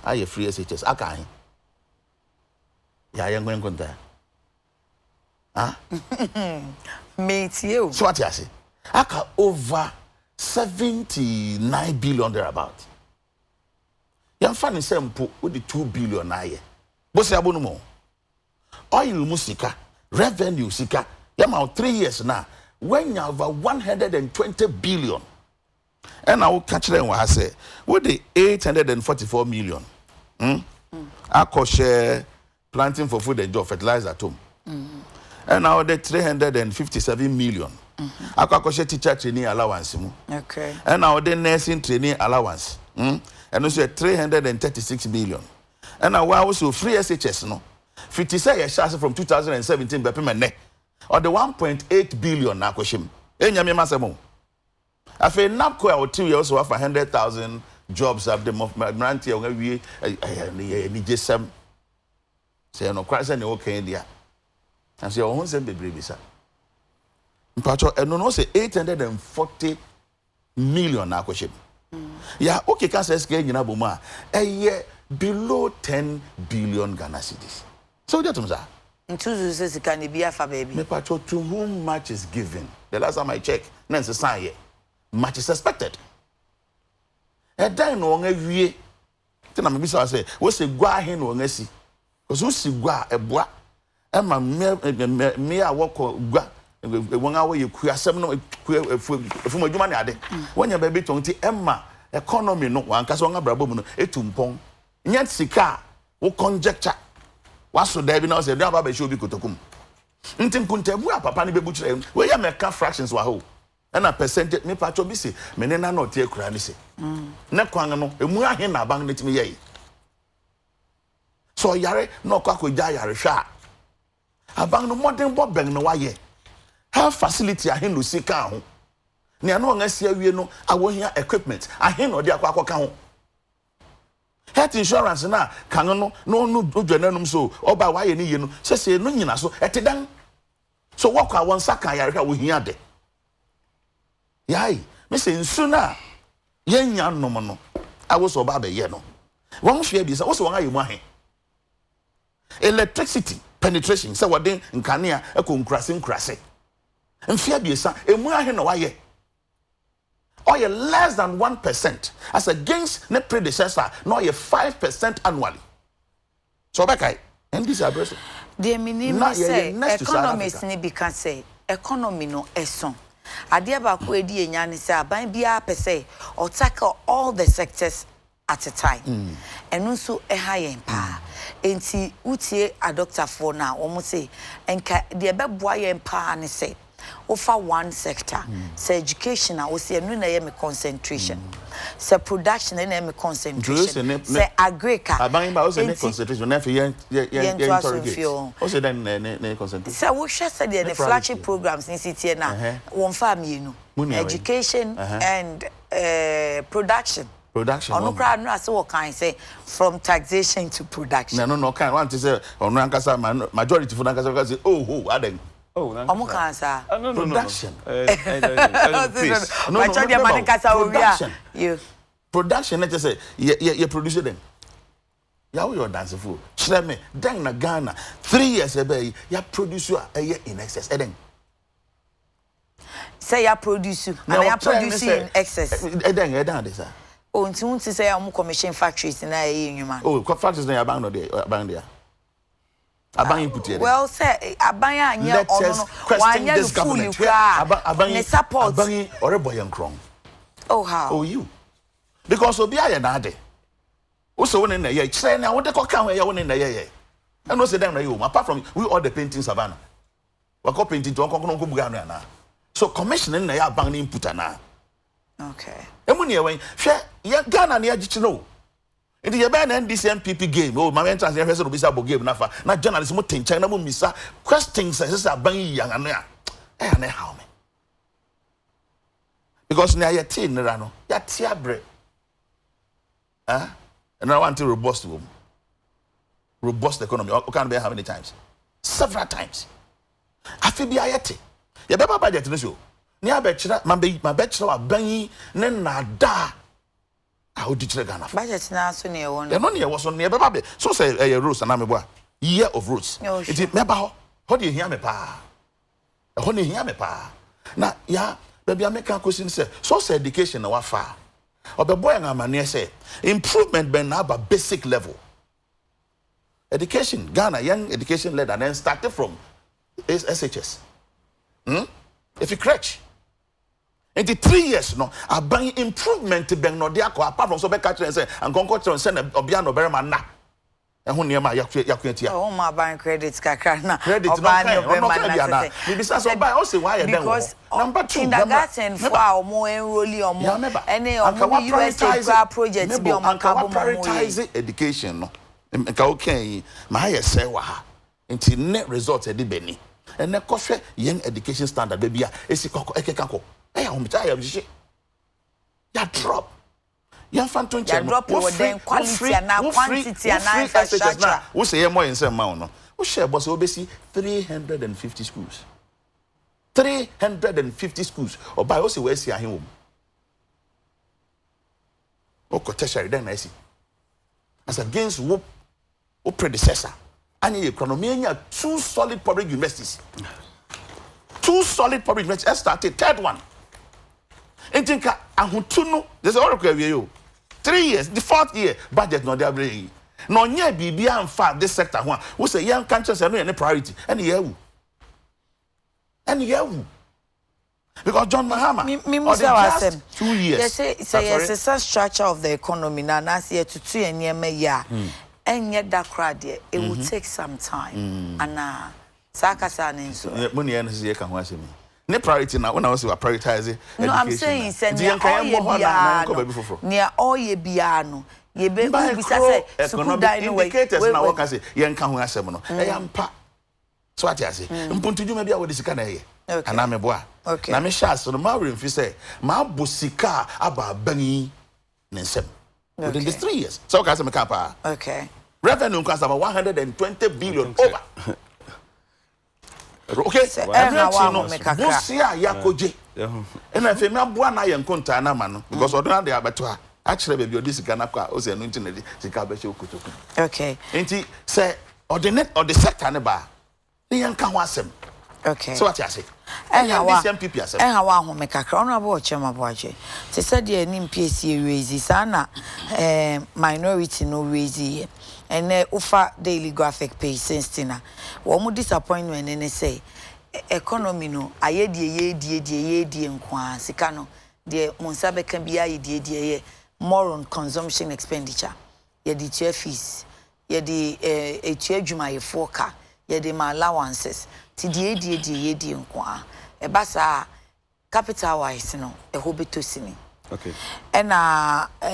Aye free SHS aka hin. Ya yen gwen konta. Ah? Mate you. So what you say? Aka over 79 billion thereabout. Yan fa ni sempo with the 2 billion na ye. Bosi abonu mo. Oil musika, revenue sika. Yama 3 years now. When you have over 120 billion. And I will catch them what I say. With the 844 million. I could share planting for food and job fertilizer at home. And now the 357 million. I could share teacher training allowance. Okay. And now the nursing training allowance. And also 336 million. And now also free SHS no. 56 from 2017 or the 1.8 billion na kweshim. Enyame masemo. Afa NAPCO I will tell you also have 100,000 jobs of the grant here we ni jesam. Say no kwase ne okay dia. And say ohun se bebre bisa. Mpacho eno no say 840 million na kweshim. Yeah, okay ka say SK nyina boma. Below 10 billion Ghana cedis. So that means Into the can be a fa baby. Me pacho, to whom much is given. The last time I checked, Nancy sign much is expected. A dine on a year. Then I'm bisa say, what's a gua hen or nesi? Because who's a gua a bois? Emma me a walk or gua. 1 hour you queer 7 from a human ade. When your baby tongue Emma economy no one casonga brabono etumpong. Yet sika wo conjecture. What so there be now say never be show be kotokum. Ntin kuntebu papa ni bebuchire. We ya make fractions wa ho. And a percentage me pacho bi se me ne na no tie kura ni se. Na kwan no emu ahe na bang ne timi ye. So yare no kwa koja yare hwa. Abang no modern bob bang no wa ye. Health facility ahe no sika ho. Ne ano nga sia wie no awohia equipment ahe no de akwa ka ho. Health insurance na kan no dwananum so oba wa ye ni ye no sese no nyina so etedan. So wakwa won saka yare hwa wo hia de. Yai, me say nsu na yenya nom no awoso oba be ye no. Won hwe bi say wo so won ayemu ahe. Electricity penetration say woden nkanea ekonkrase. Mfia bi sa emu ahe na wa ye. Or you less than 1% as against the predecessor, no you 5% annually. So back and this address. The minimum say economists ni because say economy no eson. Adia ba ko edi enyane say aban bia pese or tackle all the sectors at a time. And also a high pa. Enti utie a doctor for now almost say enka the beboa yen pa ne say over one sector. Say education, I will say no na me concentration. Say production na me concentration. Say agriculture. Aban ba o say concentration na fi yen interrogate. O say then concentration. Say we share say the flagship programs in city na one farm education and production. Production. No crowd no say what kind say from taxation to production. No kind want to say on ankasa majority for ankasa say aden. Oh, no. Production. Production, let's say, you produce them. You are dancing for. Share me, dang na Ghana, 3 years a day, you produce a year in excess. Say you produce, and I produce in excess. Oh, to say I'm commission factories in a human. Oh, factories in a band there. Well, say abaya anya ono wanya the fool you cry support or a boy and crong. Oh how? Oh you. Because obi aye na ade. Also one in the year say na what the can we one in the year. And no say them na you apart from we all the painting savannah. We call painting to onko buga no na. So commissioning na ya ban input na. Okay. Emu ne wen hwe ya Ghana na ya gichi no. It is a bad NDCMPP game. Oh, my entrance here will be a game. Now, journalists will think China will miss questions. As I bang young and how me because now you're teen, Rano, you're tea bread. And I want to robust economy. Can't be how many times? Several times. I feel be a you better budget this show. Near bachelor, my bachelor, bangy, then da. How did you Ghana? Budget now so near one. The money was on near baby. So say a roots and I'm a year of roots. It is never how do you hear me pa? How do you hear me pa? Now, yeah, baby, I make a question say, so say education our far. Or the boy and I'm near say improvement ben have a basic level. Education, Ghana, young education led and then started from SHS. If you crutch. In the 3 years, no, I bring improvement to Ben Nodiako apart from so be catch and say and concoct and send Obiano Berman na. And who near my yakuetia. Oh, my bank credits kakrana. Credit no Berman. Maybe so buy also why because number 2 kindergarten for more enrollee or more any USA projects be on prioritize education no. Nka okay my say wa ha. Until net result e di beni. And na kofwe young education standard baby a esi kokko ekekako. Hey, I'm tired. You drop. You fanton you drop your then quality and now quantity and now infrastructure. We say more in some amount. We share boss obviously 350 schools. 350 schools. Or by also where see home. O tertiary then I see. As against who predecessor. any economy, and 2 solid public universities. 2 solid public universities. Let's start the 3rd one. And think, there's all okay with you. 3 years, the 4th year, budget not there. No, yeah, be and far this sector one. We say young countries are any priority. Any year. Because John Mahama, just 2 years. They say it's a structure of the economy now. Last year to 2 and year, and yet that crowd, it will take some time. And Sakasan and so. Money and here can watch me. No priority now. When I was prioritizing, no, I'm saying, send near all ye biano. Ye be economic indicators now. What can say? Young can watch them. I am pa. So what I say? Mpuntu you maybe I would discuss here. And I'm a boy. Okay. Na me sha so no ma remfi say ma bosika aba bani nsem within these 3 years. So can say me can pa. Okay. Revenue comes about 120 billion over. Okay. Bosia yakoje. And I me aboa na ye nkonta na ma no because odona dey abeto a actually baby odisika na kwa o say no ntinedi sika be she okutoku. Okay. Enti say or the sector ne ba ne yanka ho asem. Okay. So what you say? And how home kakra honorable chema boaje. They said the NPC raise sana minority no raise and offer daily graphic pay since tina. One more disappointment and say economy no aye die nkwa sika no de monsabe kan bia ye more on consumption expenditure. Ye di chair fees, ye di chair adwuma ye foka, ye di ma allowances. Ti die nkwa e basa capital wise no e hobeto sini. Okay. And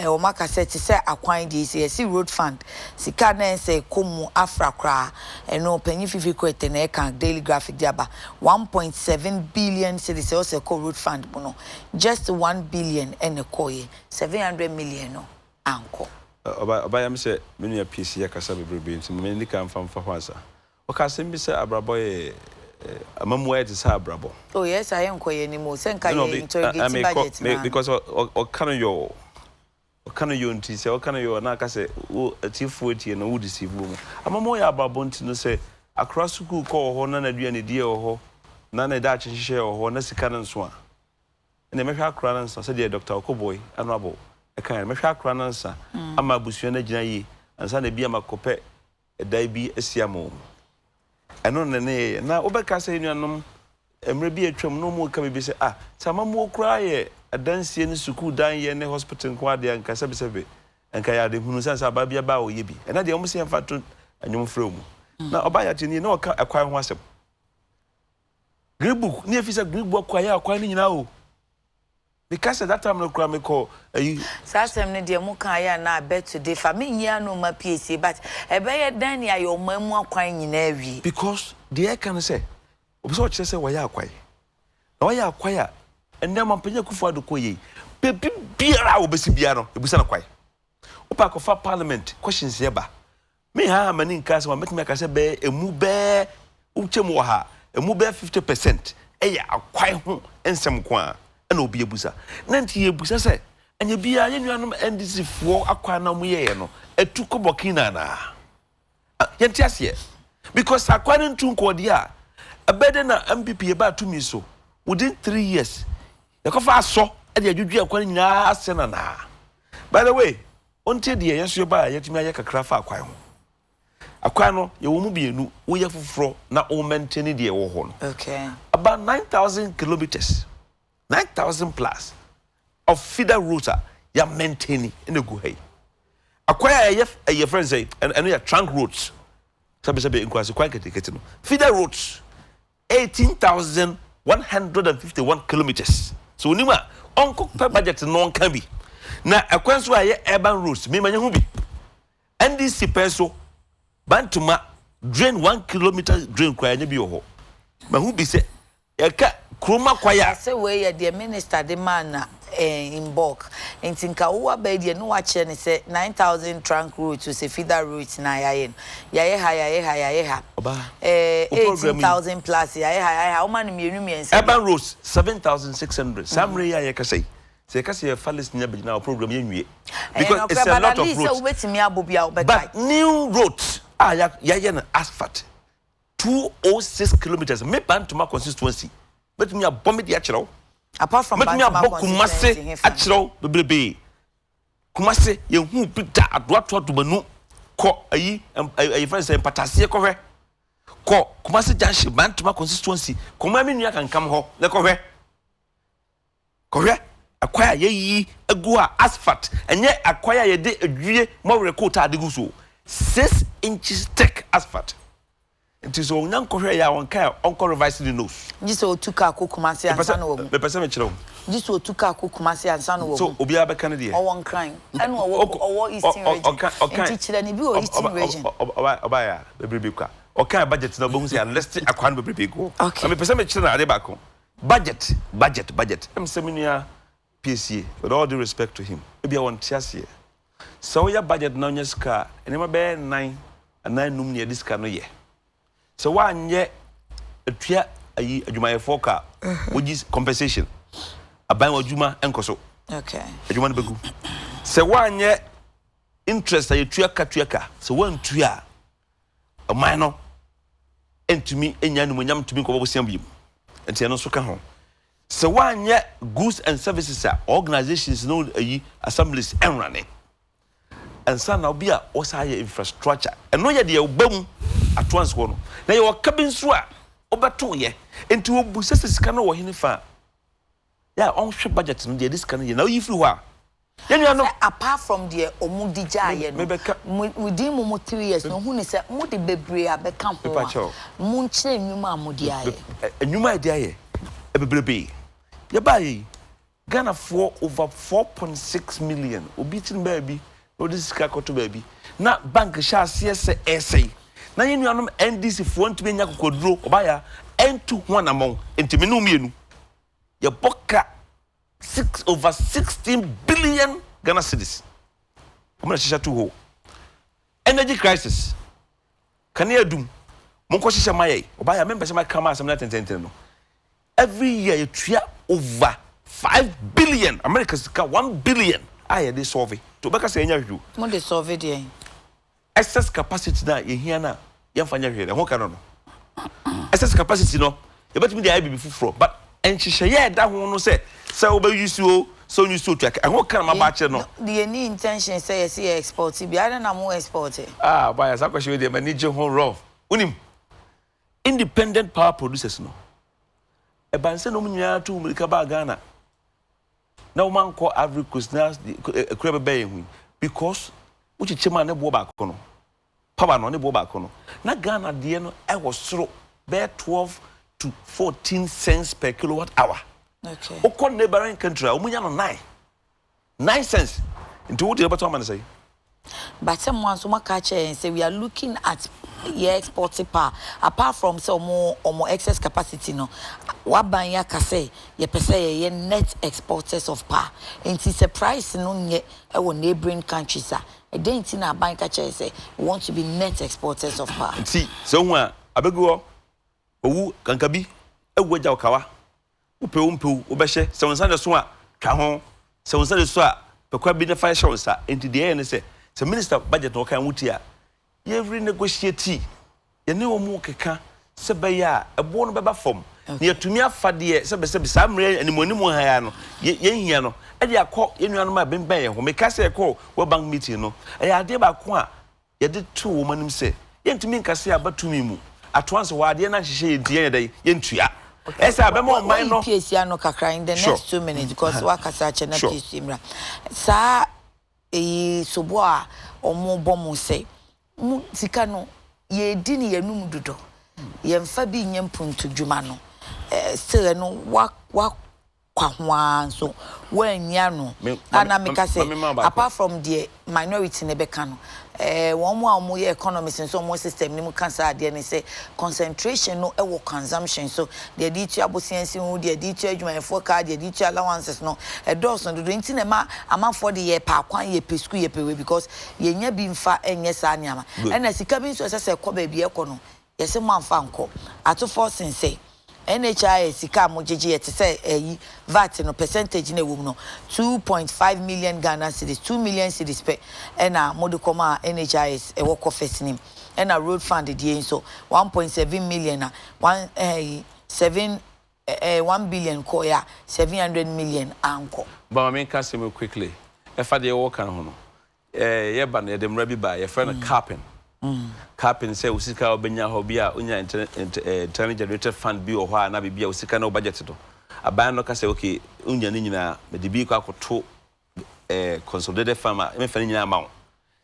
o maka say ti say akwan di say road fund sika na say komu afrakra e no panyi fifi ko etene kan daily graphic diaba 1.7 billion cedis o say road fund no just 1 billion and koye 700 million no anko oba yam say menu PC yakasa bebrebe nti me ni kan famfa hwansa o ka sem bi say abraboy amamuwa ti sa abrabo. Oh yes, I am koye ni mo senka ye interrogating budget na because o kan yo nti say o kan yo na ka say o atifu ati na wo deceive mo amamuwa ya abrabo nti no say across school ko ho na aduane die ho na da chihye ho na sika na nso a na mehwa akra na nso say the Dr. Okoboy anabo e kan mehwa akra na nso ama busuo na gina yi ansa na bia makope dai bi asiamo. Eno nene na obeka say nuanom emre bi atwam no mu ka bi say sama mu okura ye adansie ne suku dan ye ne hospital kwa de anka sebe anka ya de hunu sansa ba bia ba oye bi ena de omse emfa to anyom frɛ mu na oba ya tini na oka akwan ho asem greenbook ni efisa greenbook kwa ya akwan ni nyina o because that time no kura me call sasem ne de mu kan ya na bet today fa me nyia no ma PSA but ebe ye dan ya yo mamu akwan nyina wi because the can say obiso che say wa ya akwan na wa ya akwan ya ende mampanya kufu adoko yi pepi biara obesi bia no ebusa na kwai opa ko fa parliament questions ye ba me ha mani nka se wa metime ka se be emu be uchem wo ha emu be 50% eya akwan ho ensem kwa na obi ebusa na nti ebusa se anya bia ye nuanom NDC fo akwa na mu ye no etu ko Burkina na yenti ase because akwa ne ntu nko de a abede na MPP e ba tumi so within 3 years e ko fa aso e de adwudwu akwa nyina ase na by the way onte de yeso ba yetimi aye kakra fa akwa ho akwa no ye wo mu bienu wo ye foforo na o maintain de wo ho no okay about 9,000 kilometers 9,000 plus of feeder routes ya maintaining in the go hey acquire a friend say and we are trunk routes sabe in kwase kwa ketekete no feeder routes 18,151 kilometers so unima onko per budget no kan bi na akwanso aye urban routes me manya hu bi NDC peso bantuma drain 1 kilometer drain kwa nya bi ho ma hu bi se eka kroma kwaya say we the minister the man in bulk and think wo ba de no wa che ne say 9,000 trunk routes to say feeder routes na yaye ha 18,000 plus yaye ha o man mienu miense urban roads 7,600 samre yaye ka say ka say falis nya be na program ye nwie because it's a lot of roads so betimi abobia but new roads ya na asphalt 206 kilometers me Bantama constituency but me abombe di achiro apart from Bantama constituency achiro bebrebe Kumase ye hu bida adoato adobanu ko ayi friends empatase ko hwe ko Kumase Junction Bantama constituency kuma me nua kankam ho le ko hwe akwaya ye egu a asphalt enye akwaya ye de adwie mo rekota adegu so 6 inches thick asphalt. It is on Uncle ya on car, Uncle revised the nose. This will took a Kumasi and son. The percentage. This will took a Kumasi and son. So, Obiaba Canada. Or one crime. And what Eastern region. Teacher and you Eastern region. Obaya, the Bibica. Or can budget no bones and let's take a crown with Bibico. Okay. I'm a percentage at the back. Budget. I'm seminar PC, with all due respect to him. Maybe I want Chassis. So your budget no your car, and I'm a 9 and 9 noon near this car no year. So one year a tria a Juma foka, which is compensation. A bang of Juma and Koso. Okay. A Juma Begu. So one year interest a triaka. So one tria a minor and to me and Yanum to me over Siambi. And Tiano Soka home. So one year goods and services are organizations known assemblies and running. And son now be a higher infrastructure. And no yet boom at once one. Now you are cabin swa over 2 years into a business canoe or hinifa. Yeah, on ship budget in this can you know if you are. Then you know apart from the Omudija, within Momo 3 years, no one is a Moody Bebria become Munche Numa Mudia. A new idea, a baby. You buy Ghana for over 4.6 million. Obitin baby. Oh, this is Kakoto baby. Now, bank shall see essay. Now, you know, NDC for to be Yakodro, Obaya, and 1 among Intiminu. Your boka over 16 billion Ghana cedis. I'm going to share 2 energy crisis. Can you do? Monkosha Maye, Obaya members of my come as I'm not intending. Every year, you try over 5 billion. America's got 1 billion. I had this survey. To back say you. What the survey there? Excess capacity na ye here na ye fanya here. Ho kan no. Excess capacity no. You bet me the IB before. But enhihye ye da ho no say we use you so you so track. Ho kan ma ba che no. The any intention say you export. Bi ada na mo export. Buy as akwa show dey manage ho raw. Unim. Independent power producers no. E ban say no nyina to America ba Ghana. Now man call Ivory Coast now crab baying because which chairman ne bo back no power no ne bo back no na Ghana de no I was so bear 12 to 14 cents per kilowatt hour. Okay. O kon neighboring country o munya no 9 cents into what the bottom man say. But someone so much and say we are looking at exporting power apart from some more excess capacity no what ban ya ka say ye pese ye net exporters of power and it's a price no nye e neighboring countries e dey tin na ban ka say we want to be net exporters of power. See so one abegu owu kankabi ewu ja okawa upe wo be hye se wonsa de so a twa ho se wonsa de so a pekwa bi ne fa hye wonsa enti de ye say the minister budget no kan wuti a every negotiate ye ne omu keka se be ya ebo no beba fom ne yatumi afade se be sa mre animonimu ha ya no ye hia no e de akọ ye nuanu ma bemben ye ho me ka se ekọ wo bank meeting no e ya de ba ko a ye de to wo manim se ye ntumi nkase abatumi mu atwanse wa de na hyehyɛ ye die ye dai ye ntua esa abemo man no PSC ano kakra in the next 2 minutes because wakasa che na PSC mra sa sobo a omo bomo say mu sika no ye di ni yanum dodo ye mfa bi nyem puntu dwuma no still no wa kwahwan so wanya no ana meka say apart from the minority ne beka no one more economists and so more system ni mu kansa ade ne say concentration no e wo consumption so the ditu abosiansi hu the ditu adwumayefo ka the ditu allowances no e dos no do nti na ma amafo de ye pa kwan ye pesku ye pewe because ye nya bi mfa enye sa anyama na sika bi so se ko ba bi e ko no ye se mo amfa nko ato forcing say NHIS sika mo jeje yete say VAT no percentage na ewum no 2.5 million Ghana cedis 2 million cedis pe na mo de koma NHIS e work office nim na road fund de so 1.7 million na 1 billion ko ya 700 million anko. But I mean cast him quickly. If I dey work on no. Yeah ban dey mra bi ba your friend capping. Capping say usika obenya ho bia unya internal generated fund bi o ho na bibia usika na budget do. Aban no ka say okay unya ni nyina me de bi kwa koto consolidated farmer me fa ni nyina ma.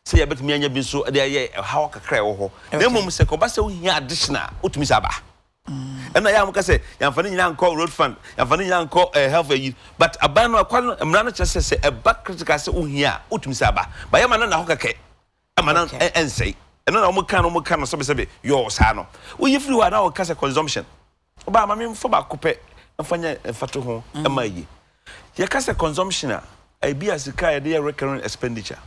Say ya betumi anya bi so de ye how kakra wo ho. Na mum say ko ba say uhia additional utumi saba. And I am say yamfani nyina nko road fund yamfani nyina nko health aid but aban no akwa mra no chese say e back critical say uhia utumi saba. Ba ya mana na ho kakɛ amana ensei eno na omo kan no sebe yo sa no wo yifri wa na o ka say consumption ba ma me mfo ba kopɛ mfanya mfato ho ama yi ye ka say consumption a bi asika ye dey recurrent expenditure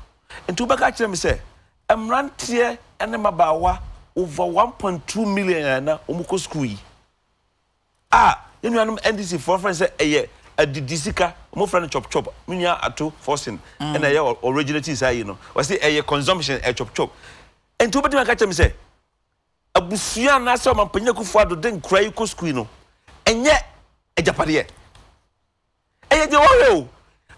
nti ba ka kire me say emrantie ene mabawa over 1.2 million na omuko school yi you know NDC for friends say eye adidisika mo friend chop minya ato forcing and eye originality say you know we say eye consumption chop and to be ka tell me say abusua na say mampanya kufu ado den kura yi ko school no enye ejapade eye de wo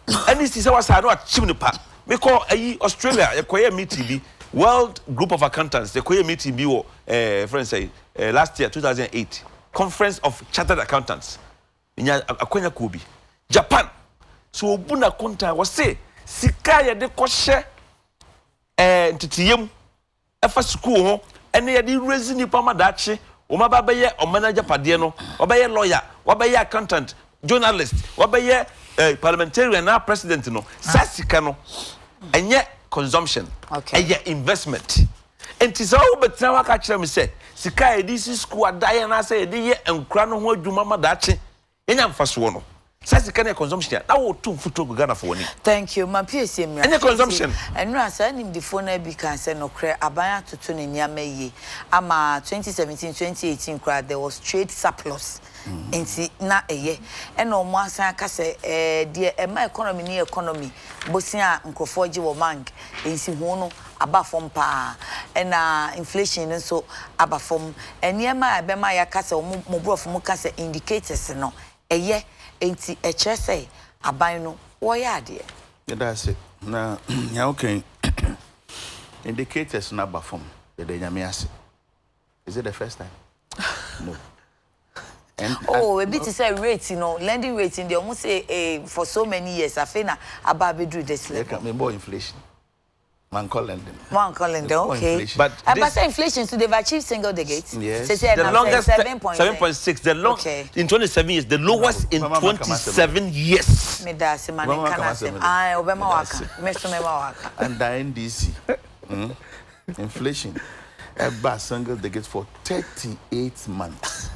NDC say wasa no achim ne pa me call ayi Australia e koye meeting bi World Group of Accountants they koye meeting bi wo friends say last year 2008 Conference of Chartered Accountants nya akwanya kobi Japan so obuna konta wo say sika ye de kohye ntitiyem efa school ho ene ye de raise ni pa madache o ma ba ye o manager pade no o ba ye lawyer o ba ye accountant journalist o ba ye parliamentarian na president no sasika no enye consumption enye investment enti so wo betra wa ka kire me say sika e di school adaye na say e de ye enkura no ho adwuma madache enya mfaso no sasika na consumption na wo tu futo Ghana for woni. Thank you ma PSM mra any consumption enu asa nim the phone bi kan say no kre aban atoto ne nyama yi ama 2017 2018 kra there was trade surplus enti na eye ena omo asan ka say de ema economy ni economy bosia nkrofo gi wo mang ensi hu no aba fom pa ena inflation nso aba fom eniema abema ya ka say mo brofo mo ka say indicators no eye enti eche say aban no wo ya ade that's it na ya okay indicators na aba fom the nyame ase is it the first time no and a bit to say rate lending rate in the almost say for so many years afena aba bedru this level me more inflation man calling okay but say inflation so they've achieved single digits yes. The longest 7.6 the long in 27 years the lowest in 27 years me da se man kana se obema waka me so me waka and the NDC inflation eba single digits for 38 months.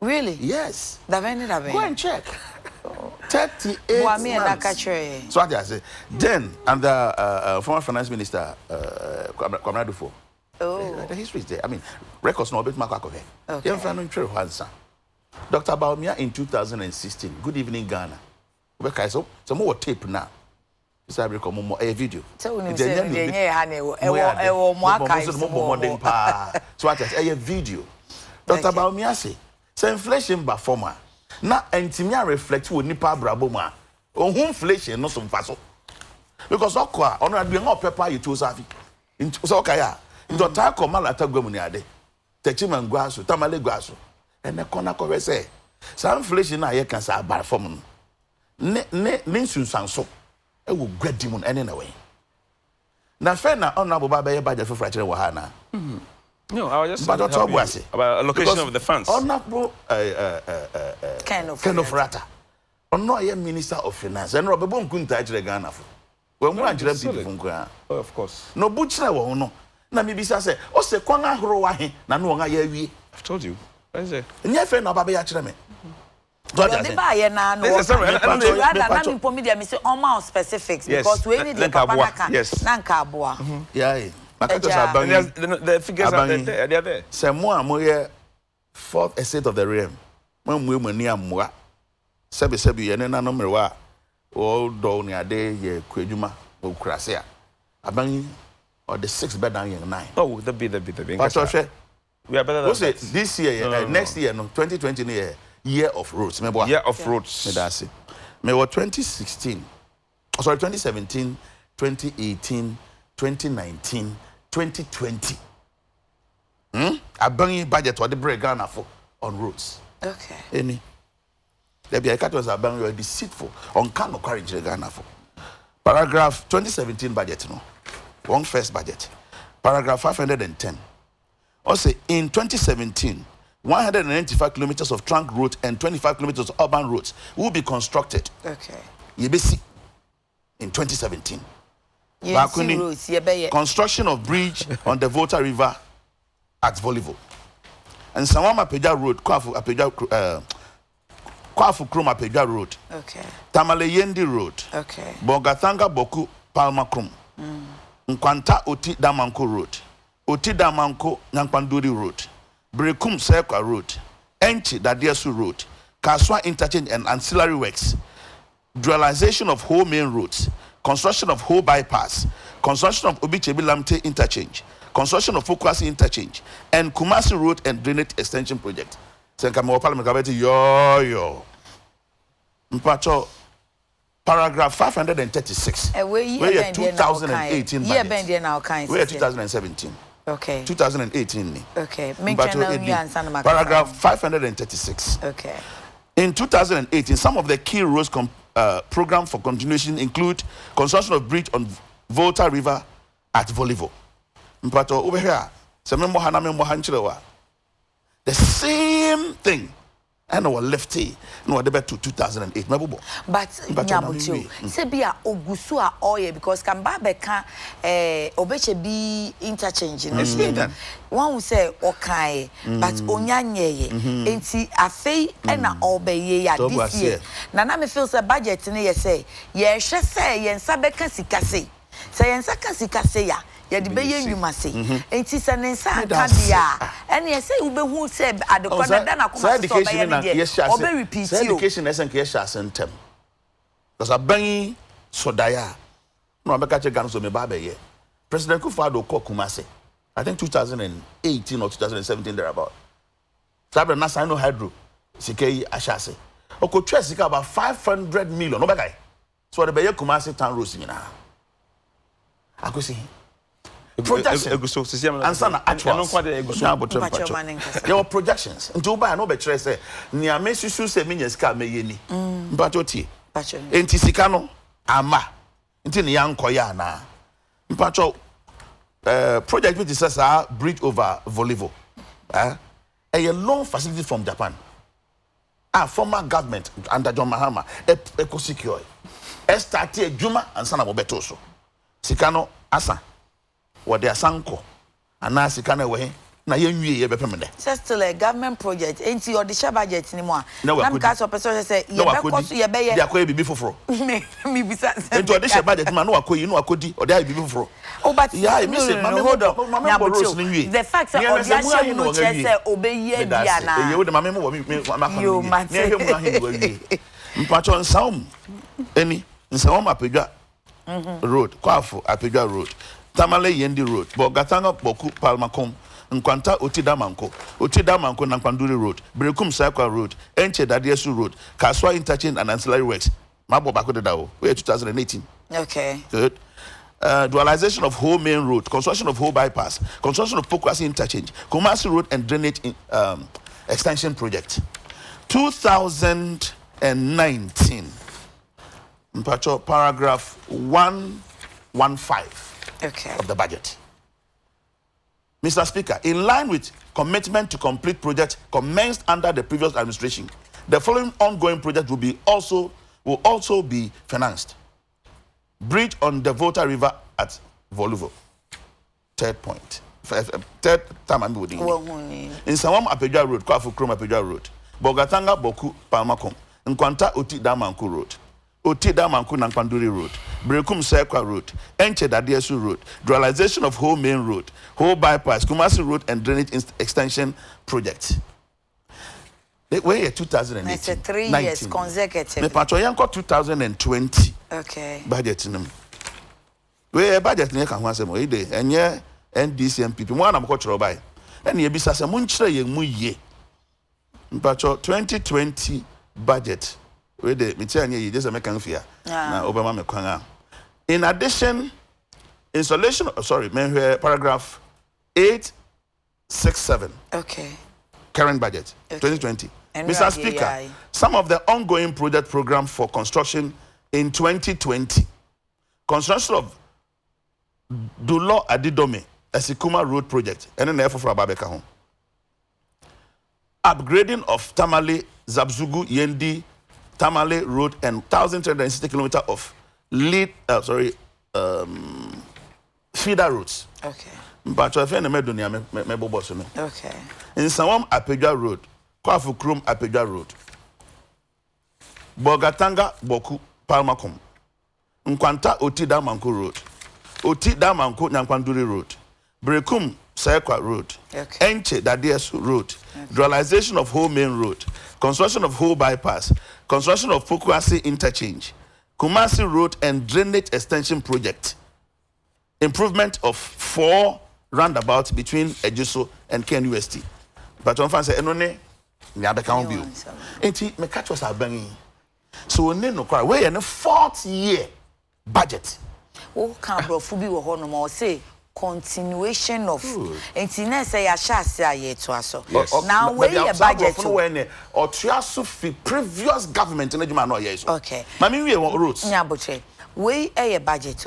Really? Yes. Go and check. 38 months. So what I say. Then, and the former finance minister, Kwamina Dufo. Oh. The history is there. I mean, records no bit makakove. Okay. Dr. Baumia in 2016. Good evening, Ghana. Okay, so more tape now. This I become more a video. So when you say a video. Dr. Baumia say. So inflation ba forma na entimi a reflect wo nipa brabo ma ohun inflation no so mfaso because okwa ono adwe nga opepa yitu safi so okaya ndo ta ko mala tagwam ni ade techima ngwaso tamale gwaso ene kona ko wese sa inflation na ye kan sa bar form ne nsunsanso e wo gwadimu ene na we na fe na ono aboba be ye budget for fracture wo ha na No, I was just about allocation of the funds. Honorable kind of rata. Ono ye minister of finance. And Rob Bonkunta actually Ghana for. When we are people of course. No butcher wo no. Na mi bisa say, o se kwan ahoro wa he na no nga ya wi. I've told you. What is it? Nye fe na baba ya kire me. Do they buy here na no? Na me po media me say on my specifics because we need the papa na nka aboa. Yeah. The figures are there. Say more and more fourth estate of the realm. Mamwe money amwa. Sebi ye na no mrewa. O do ni ade ye kwadwuma o krasia. Aban or the 6th bed down 9. Oh, the be. But we are better than that. This year, next year, 2020 year of roads. Year of roads. Me that's it. Me was 2016. Sorry, 2017, 2018, 2019, 2020. I bring budget or the break Ghana for on roads. Okay. Any. There be a cat was a bang you deceitful on can courage Ghana for. Paragraph 2017 budget no. One first budget. Paragraph 510. Also in 2017, 195 kilometers of trunk road and 25 kilometers of urban roads will be constructed. Okay. Yebesi in 2017. Construction of bridge on the Volta River at Volivo. And Sawama Peja Road, Kwafu Krum Apeja Road. Okay. Tamale Yendi Road. Okay. Bogatanga Boku Palma Krum. Nkwanta Oti Damanko Road. Oti Damanko Nyankpanduri Road. Brekum Sekwa Road. Enchi Dadiesu Road. Kaswa Interchange and ancillary works. Dualization of whole main roads. Construction of whole bypass. Construction of Obichebi Lamte Interchange. Construction of Fokwasi Interchange. And Kumasi Road and Drainage Extension Project. Senkamo Parliament Kabeti yo. Mpacho. Paragraph 536. Where 2018 budget. Where 2017. Okay. 2018. Okay. Paragraph 536. Okay. In 2018, some of the key roads program for continuation include construction of bridge on Volta River at Volivo. Mpacho over here. The same thing. And our lefty, no, the to 2008. But Nyabutu, Sebia Ogusua oye because Kambabe can Obechebi interchange. One will say okay, but Onyanye, and see a fee and a obey this year. Nana me feels a budget in ye say, yes, she say, yen Sabekasi Kasi, say, and Sakasi Kaseya. Ya di beye nyuma se enti se ne nsa aka dia ene ye se ube hu se adekona da na koma so beye ne die obe repeat you education esen ke sha sentem because aban sodaya no abeka che Ghana so me ba beye President Kufuor ko Kumase I think 2018 or 2017 thereabout sabe na sign no hydro sikei ashase okotwa sika about 500 million no be guy so the beye Kumase town roads nyina akosi projection ansana actuals your projections nti oba no be kire say nia mesusu se menya sika meyeni mpacho tie enti sika no ama nti ne yankoya na mpacho project which is a bridge over Volivo a loan facility from Japan former government under John Mahama eco secure started juma ansana mo beto so sika no asa what they are sanko anasi kana we na yenwie ye bepemede it's still a government project enti or the share budget ni mo na because of person say ye be koso ye be ye dia koye bibi foforo me bisa enti or the share budget ma no akoyi no akodi or dia bibi foforo but yeah me say mama hold on the fact that or dia share no che say obeyi dia na ye we the mama mo me hwemu na hin do awie mpacho nsawm eni nsawm apedwa road Kwafu apedwa road Tamale Yendi Road, Bogatanga Boku Palmakom, Nkwanta Otidamanko Nankpanduri Road, Brekum Sekwa Road, Enche Dadiesu Road, Kaswa Interchange and ancillary works. Mabo Bako de Dao, we're 2018. Okay. Good. Dualization of whole main road, construction of whole bypass, construction of Pokwasi Interchange, Kumasi Road and Drainage Extension Project. 2019. Mpacho paragraph 115. Okay. Of the budget. Mr. Speaker, in line with commitment to complete projects commenced under the previous administration, the following ongoing projects will also be financed. Bridge on the Volta River at Volivo. Third point. Third time I'm building. In Sawam Apeja Road, Kwafu Krum Apeja Road, Bogatanga Boku Palmakom, Nkwanta Oti Damanku Road. Otida Manku Nankpanduri Road, Brekum Sekwa Road, Enche Dadiesu Road, dualization of whole main road, whole bypass, Kumasi Road and Drainage Extension Project. Where 2018. It's 3 years consecutive. Me patcho yanko 2020. Okay. Budget nim. Where budget ne kan ho asem o ide enye NDC MPP mo anam ko chiro bai. Ene ye bisa se mo nchire ye mu ye. Patcho 2020 budget. Where the me tia nye ye just make kan fia. Na obama me kwan a. In addition, installation, paragraph 867. Okay. Current budget, okay. 2020. Mr. Speaker, some of the ongoing project program for construction in 2020. Construction of Dulo Adidome, Esikuma Road Project, and then for Babeka home. Upgrading of Tamale, Zabzugu, Yendi, Tamale Road, and 1,360 kilometers of feeder roads. Okay. But I find me dunia me bobo me. Okay. In Sawam Apega Road, Kwafu Krum Apega Road, Bogatanga Boku Palmakum, Nkwanta Otida Manku Road, Otida Manku Nyankwanduri Road, Brekum Saekwa Road, okay. Enche Dadies Road, okay. Dualization of whole main road, construction of whole bypass, construction of Pokuasi interchange, Kumasi Road and drainage extension project, improvement of 4 roundabouts between Ejuso and KNUST. But on fancy enone ni abeka view. Enti me catch us abangi. So we need no cry. We in the 4th year budget. O kan brofo bi wo ho no mo say continuation of enti na say ya sha say aye to aso. Now we your budget when or triaso fi previous government na juma no ye so. Okay. Mami we roots. Nya boche. We a budget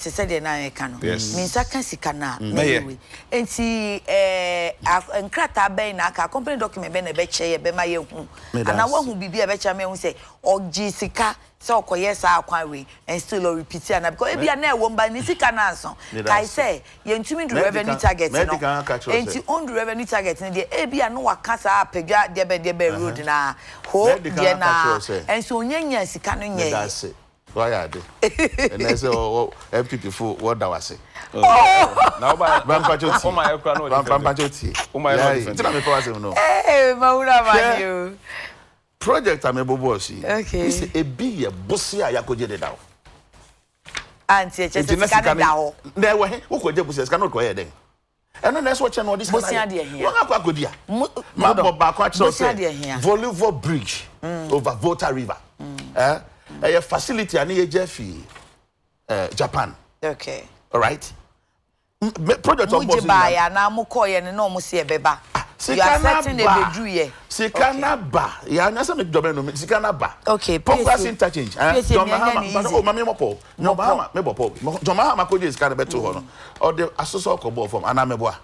said the na can means I can see kana maybe enti enkrata ben na ka company document ben e be che be ma ye hu ana wa hu bibia be cha me hu say ogi sika say okoye sa akwan we and still repeat na because e bia na e wo mba ni sika na anso kai say ye ntumi do revenue target no enti on do revenue target ni de e bia no waka sa apegwa de be road na ho de na and so onyanya sika no nye. Why are they? And I say, oh, MPP for what that was. Now, by Rampachoti. Oh, my Rampachoti. Oh, my God. Hey, Maura, man, project I'm a bossy. Okay. It's a big bossia Yakoje de Dow. Auntie, just Canada. There were who could just cannot go ahead. And then that's what you know this Bossia here. What could dia? Mamma Backwatch, Voluvo Bridge over Volta River. A facility and Jeffy Japan. Okay. All right. Project of buy and I'm calling and almost see a beba. You are setting the bedroom here. Sikana ba. Ya na se me dobe no sikana ba. Okay. Focus interchange. John Mahama. Oh, mama mo po. No Mahama me bo po. John Mahama ko dey sikana beto ho no. Or the asoso ko bo from ana me bo a.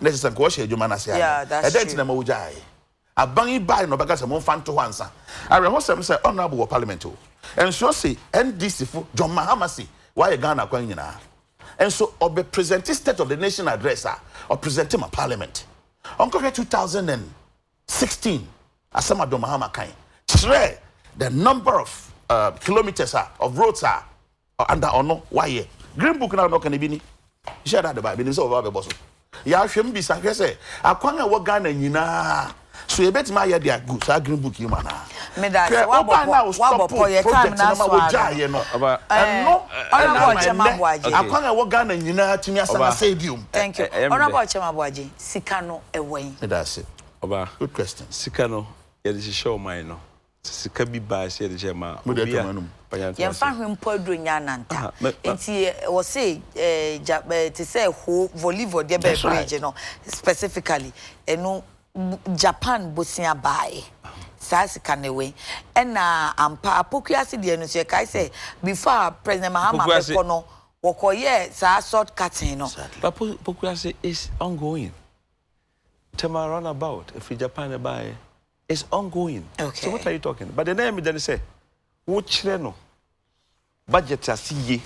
Na se ko hye adwuma na se a. Yeah, that's true. E na ma wujai. Abangi buy no bega se mo fanto ho ansa. Are ho sem say honorable parliament o. And so say NDC for John Mahama say why Ghana kwan nyina. And so obe present state of the nation address or present my parliament. Uncle 2016 asama John Mahama kan. Tre the number of kilometers of roads are under or no why Green Book now no can be ni. Share that the Bible so over boss. Ya hwem bi san say akwan a wo Ghana nyina. So you bet my idea good so Green Book you man. Me that what your time na so and no honorable Chema Boaji akwan a wo Ghana nyina timi asama stadium. Thank you honorable Chema Boaji sika no ewen me that's it oba good question sika no ye dey show mine no sika bi ba se dey ma ye fa hwempo adronya nanta enti wo say to say ho volleyball dey be bridge no specifically eno Japan bosia bae sasi kanewe ena ampa apokuase de no so kai say before President Mahama be no wokoye sa short cutting no but pokuase is ongoing tema run about if Japan bae is ongoing. Okay. So what are you talking? But the name then say wo kire no budget asiye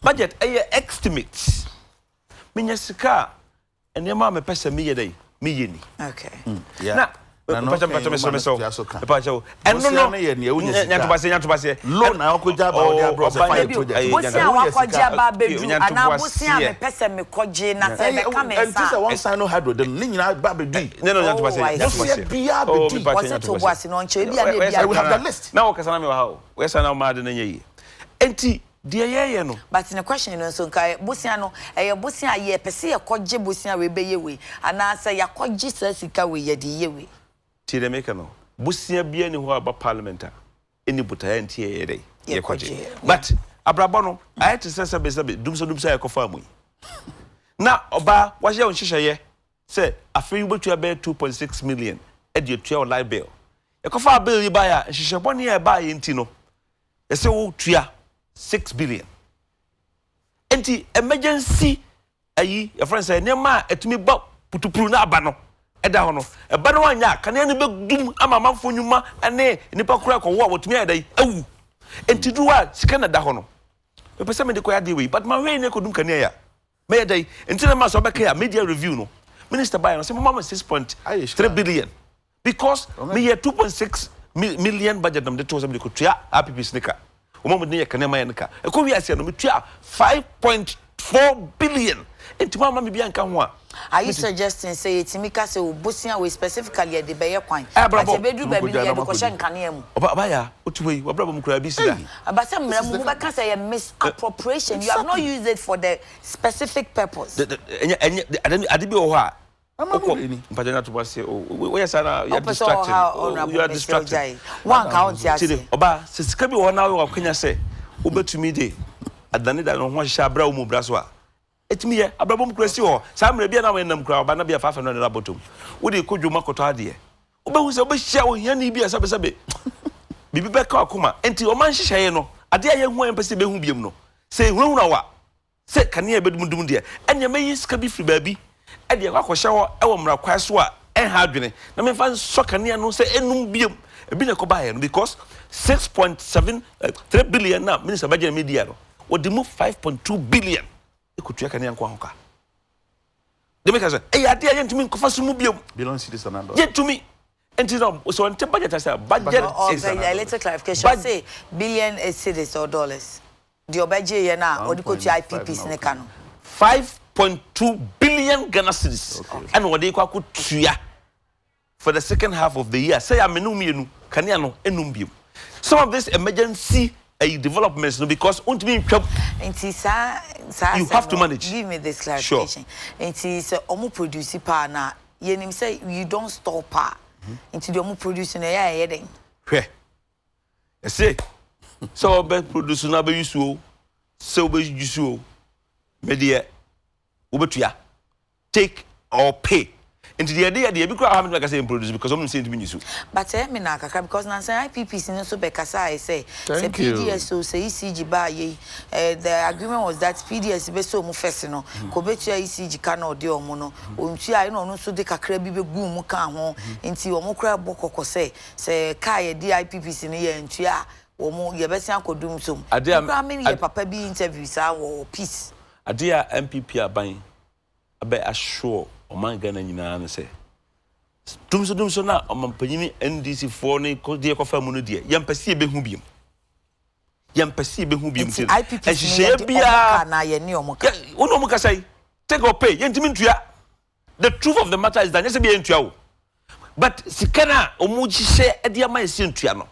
budget estimate minya sika enema me pesa me yedai me yeni. Okay. Yeah. Now Pacha. And no, nyantubase. Loan na okoja ba odi abro se fire project. Busia wakoja ba bedu ana busia me pese me koje na se be ka me sa. And this one sign no hydro dem ni nyina ba bedu. No, nyantubase. Bia bedu. Was it to boasi no nche bia na bia. We have the list. Now okasa na me wa ha. We say na ma de na ye. Enti dia ye no. But in the question no so kai busia no busia ye pese ye koje busia we be ye we ana say ya koje sika we ye di ye we. Ti de make no. Busia bia ni ho aba parliament a eni buta enti ye dey. Ye koje. But abrabo no I to say dumso ye ko fa mu. Na oba wa je on hihye ye say afei ubetua be 2.6 million e de tua live bill. Ye ko fa bill yi ba ya hihye boni e ba ye enti no. Ye say wo tua 6 billion. Enti emergency ayi your friend say nema etumi ba putupuru na aba no eda ho no eba no anya kane ne begum ama manfo nyuma ane nipa kura ko wo wotumi adai awu enti duwa sika na da ho no e pese me de ko ya de we but ma we ne ko dum kane ya me adai enti na ma so be ka media review no minister buy no say mama 6.3 billion because me here 2.6 million budget nam de to some de ko tua app sneaker Omo de kanema ya nka eko wi ase no metua 5.4 billion enti mama me bia nka ho a are you suggesting say etimika say obusia we specifically de beye kwan ate bedu ba bi de ko hye nkane mu oba ya otuwe wabrabo mu kura bi sida abasa mra mu ba ka say misappropriation you have not used it for the specific purpose ade bi o ho a mpajana to say we sana you are distracted one count ya say oba sika bi wo na we kwanya say obetumi de adane da no ho hye abra wo mu bra so a etimi ye abrabo mu kurasi ho sa mra bia na we nam kura oba na bia 500 na bottom wo de kodwuma koto ade obehu se obehia wo hia ni bia sabe bibi be ka akoma enti o man hyehyeye no ade a ye hu en pese behu biem no se hu na wa se kane e bedum de enya meyi sika bi firi baabi ade akwa ho e wo mra kwa so a en ha adwene na me fa so kane no se enum biem ebi na ko ba ye no because 6.73 billion na minister budget media no wo de move 5.2 billion ekutua kane anko ahoka de make say e ade aye ntumi nkofa so mu biem belongs to this another ye tumi enti no so on budget as budget is a little clarification say billion cedis or dollars the budget ye na odikotua IPPs ne ka no 5.2 billion Ghana cedis and what they call tuya for the second half of the year say amenu mienu kane ano enum biem some of this emergency developments no because untimi ntwam enti sa you have to manage. Give me this clarification enti say omo produce pa na yenim say you don't store pa enti the omo produce na ya yeden hwe say so be produce na be use o so be use o me de obetua take or pay into the idea they be quite having like I say produce because I'm saying to me but me na kaka because na say IPPs no so be kasa I say PDS so say ECG ba ye the agreement was that PDS be so mu first no ko betua ECG ka na ode omo no ontua no so de kakra bi be gu mu ka ho nti omo kra bokoko say ka ye di IPPs ni ye ntua omo ye be san kodum som kra me ye papa bi interview sa wo peace adia MPP aban abe assure oman Ghana nyina na say dumso na omampanyini NDC for ne ko de ko fa mu no de yempese be hu biem ti ehye bia na ye ne omuka wono omuka say take or pay yentimi ntua the truth of the matter is that yes be ntua wo but sikana omuhye e de ama esi ntua no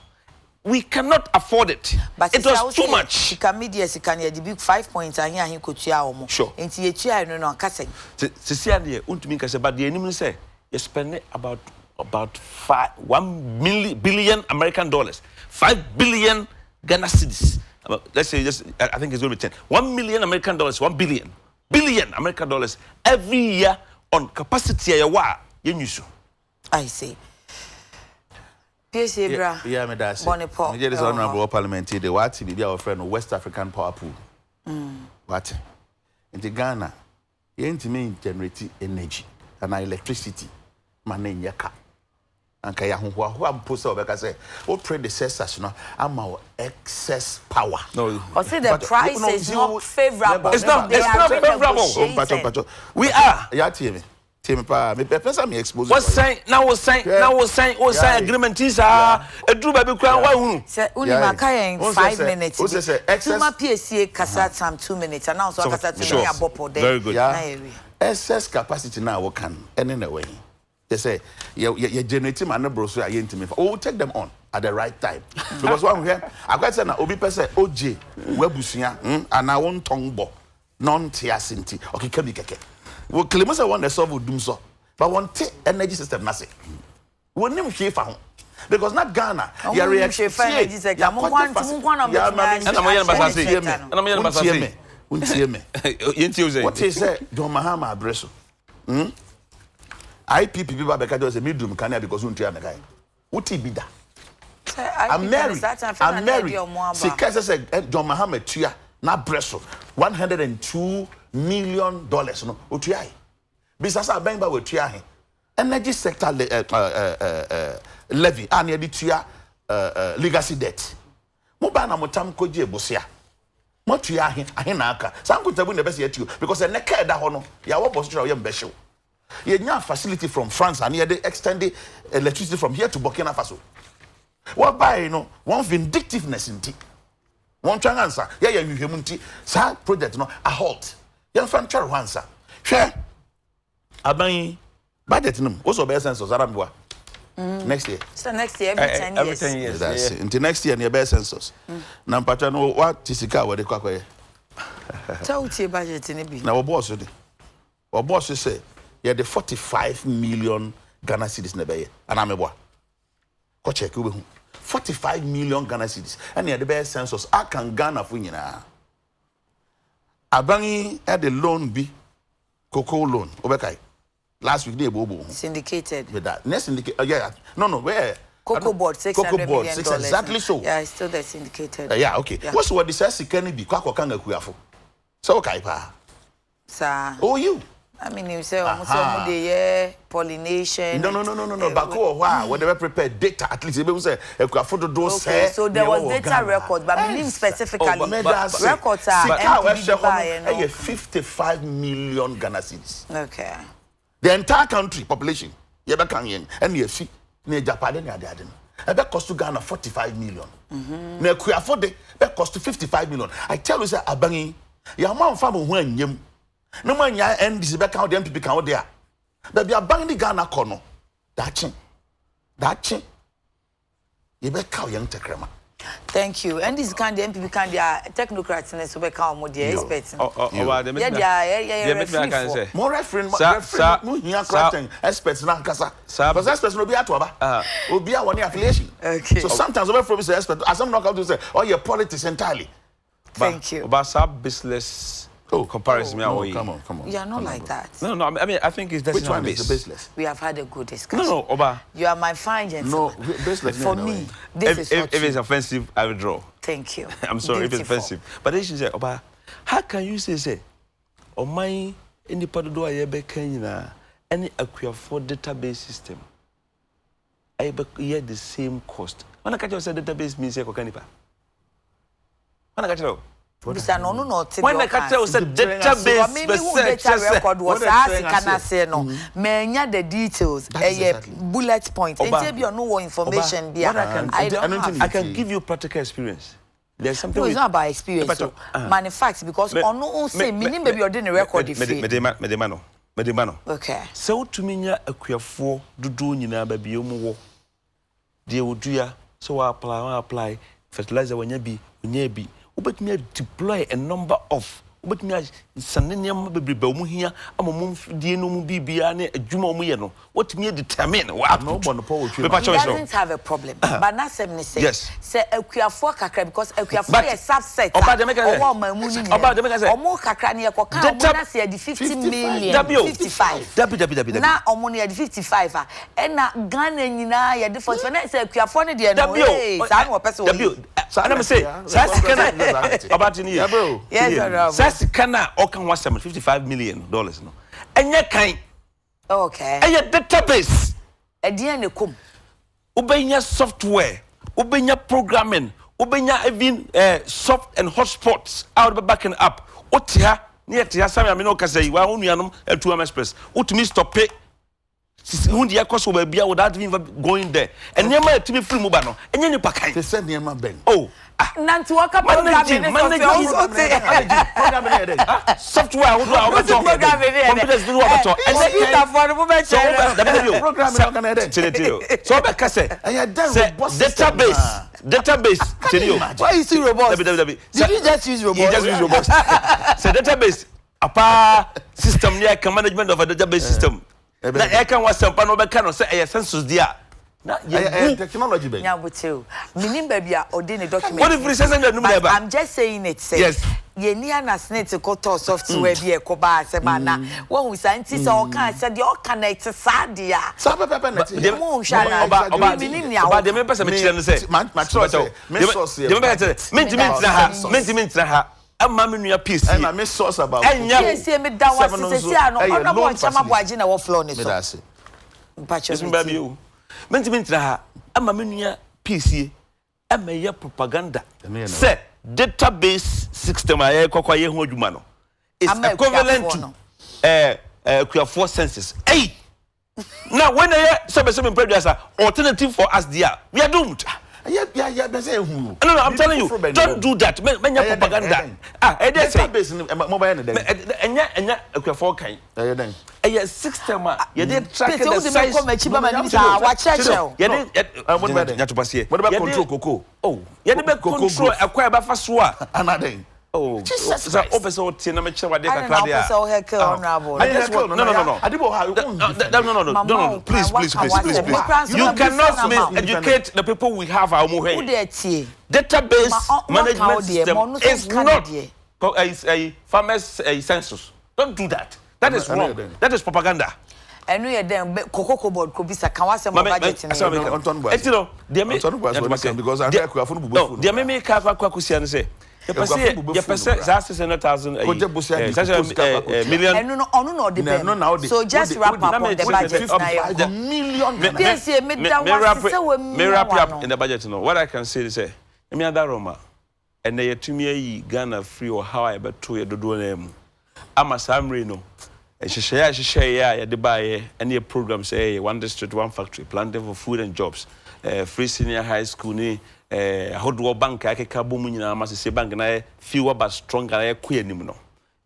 we cannot afford it. But it was too much. Sika media sika ne the big 5 points ahi kotua omo. Enti ye tua no akasa. Sisi ade untumi nkase but the enim say you spend about $1 billion American dollars. 5 billion Ghana cedis. Let's say just I think it's going to be 10. $1 million American dollars, 1 billion American dollars every year on capacity ya wa yenyusu. I see. Yeah, me that's it. Me just honorable parliament the what be our friend West African Power Pool. What? In the Ghana, you intimi generate energy and electricity. Man in yaka. And kaya who am poster because say what predecessors no am our excess power. No. Or say the price is not favorable. It's not favorable. We are. Yeah, Team pa me person me expose. What sign now sign agreement is a true baby crown why hu. Say uni makayen 5 minutes. Tuma PSA kasa time 2 minutes and now so kasa to me abopo there. Very good. Excess capacity now we can any way. They say you generate man no bro so you intime. Oh take them on at the right time. Because one here I quite say na obi person OJ we busua and na won tongbo non tiasinti okay kebi keke. We claim say one the solve doom so but one take energy system na say. We nim hwe fa ho. Because not Ghana, you are reacting. Energy sector. Mo kwan na what is say John Mahama Abreso? IPP people because there was a medium Kenya because untia me kai. Uti bida. I'm married. Because say John Mahama tua na Breso $102 million no utia. Bisasa benba we tua he. Energy sector levy and the tua legacy debt. Mo ba na motam koje bosia. Mo tua he na aka. Sam ko tabu na be se atu because the neka da ho no ya wo boss try o be hyew. Ye nya facility from France and they extend the electricity from here to Burkina Faso. What by you know one vindictiveness in tea. One try answer. Yeah you humanity sa project no a halt. Yan fan try answer. Hwe aban budget no also be census arambua. Next year. So next year every 10 years. Every 10 years. That's it. Until next year near be census. Na mpacha no what tisika we de kwakoye. Tell you budget ni bi. Na wo boss de. Wo boss say yeah, the 45 million Ghana cedis na beye. And I'm a boy. Go check you 45 million Ghana cedis. And yeah, the best census. I can Ghana for you now. Abangi had the loan be cocoa loan. Obekai. Last week they bobo. Syndicated. With that. Next syndicate. Yeah. No. Where? Cocoa board $600 million. Exactly so. Yeah, it's still there syndicated. Yeah. Okay. Yeah. What's what this says? Can be kwako kanga kuyafo. So okay pa. Sir. Oh you. I mean, you say almost the pollination. No. Back wow, when they were prepared data, at least they say okay, so there was data record, but I mean specifically records are 55 million Ghana cedis. Okay. The entire country population, you be can yen, and you see, near Japan and the other. That cost to Ghana 45 million. Near Kuafode, that cost to 55 million. I tell you, sir, Abangi, your mom family when you. No man ya end this back out the MPP can out there. But be a bang the Ghana corner. That chin. You be cow young tekrema. Thank you. And this can the MPP can the technocrats and so be cow more the experts. Yeah. More reference here crafting experts na kasa. Because experts no be atoba. Obi a one affiliation. Okay. So sometimes over from expert as some knock out to say oh your politics entirely. Thank you. About sub business comparison. Come on. You are not like that. No. I mean, I think it's which one is the baseless? We have had a good discussion. No, Oba. You are my fine gentleman. No, baseless. For me, this is not if it's offensive, I withdraw. Thank you. I'm sorry if it's offensive. But then she said, Oba, how can you say, oh my, any part of the way Kenya, any acquire database system, I hear the same cost. When I catch you say database means Kanipa. When I catch you. When I catch you said database record was asking no menya the details bullet point and say you no information I can give you practical experience. There's something it's not about experience manufacture because on no say meaning maybe you're doing a record medemano okay so to me nya akuafo dudu nyina ba bi omo de odua so apply fertilizer wanya bi onya bi but me deploy a number of but me saneniam be mu hia amom die no mu bibia na adwuma mu ye no what me determine what no bon poetry he doesn't have a problem but na sem ne say say akuafo kakra because akuafo is subset owo mamu ni omo kakra ne yekoka omo na say the 50 million 55 na omo ne the 55 na Ghana nyina ye the first na say akuafo ne de no hey sa no person and I'm say about in here yes that's Kana okan wasem $55 million no enye kan okay eye database edie ne kom ubenya software ubenya programming ubenya even soft and hotspots out the backing up otia Yet ya sami amino kasa yi wa unuanom atuam express. Utumi stop it. Who the cost will be without even going there. And near my to be free mobile. And then you pack. They send near my ben. Oh, Nanti waka program software who do our program computers do our talk. And then for the moment so database why you see robots? Did you just use robots? You just use robots. So database apa system near management of a database system. Na e kan wasampa no be kan no say census dia na technology be nyabutew minim ba bia odi ne document what if we say no be ba I'm just saying it say yes ye ni anasnet ko to software bi e ko ba se ba na wo hu santi so o kan se de o kan na it sa dia so pepe na de mo hwa na oba minim nya oba de me pese me kire no say ma so me source de me pese mint na ha amma me nua PC and my source about PC me da wa sisi ano ono bo chama boaji na wo floor ni so me da se mpacho me ba bi o mint na ha amma me nua PC amma ye propaganda say database system aye kokwa ye ho adwuma no is equivalent to Kuafo census hey now when some producer alternative for us there we are doomed. Yeah, that's a who. No, I'm telling you, don't do that. Menya propaganda. They say mobile and Kuafo kind. A system, you did track the size. What about control cocoa? Oh, you did control acquire Bafasua. Another. Oh, Jesus. Officer Tina what they can No. Please. You cannot miseducate the people we have our database management system is not a farmers census. Don't do that. That is wrong. That is propaganda. And we are then Cocoa board could be Sakawasa budget in because I make say you percent 100,000 million. So just wrap up on the budget me wrap up in the budget. What I can say is say, me and Roma, and they to me Ghana free or how I bet to do them. I'm a Samri no. And she share the buy any program say 1 district 1 factory planting for food and jobs. Free senior high school ni hodwo bank akeka bomu nyina ma se bank na fewer but stronger na yakwa anim no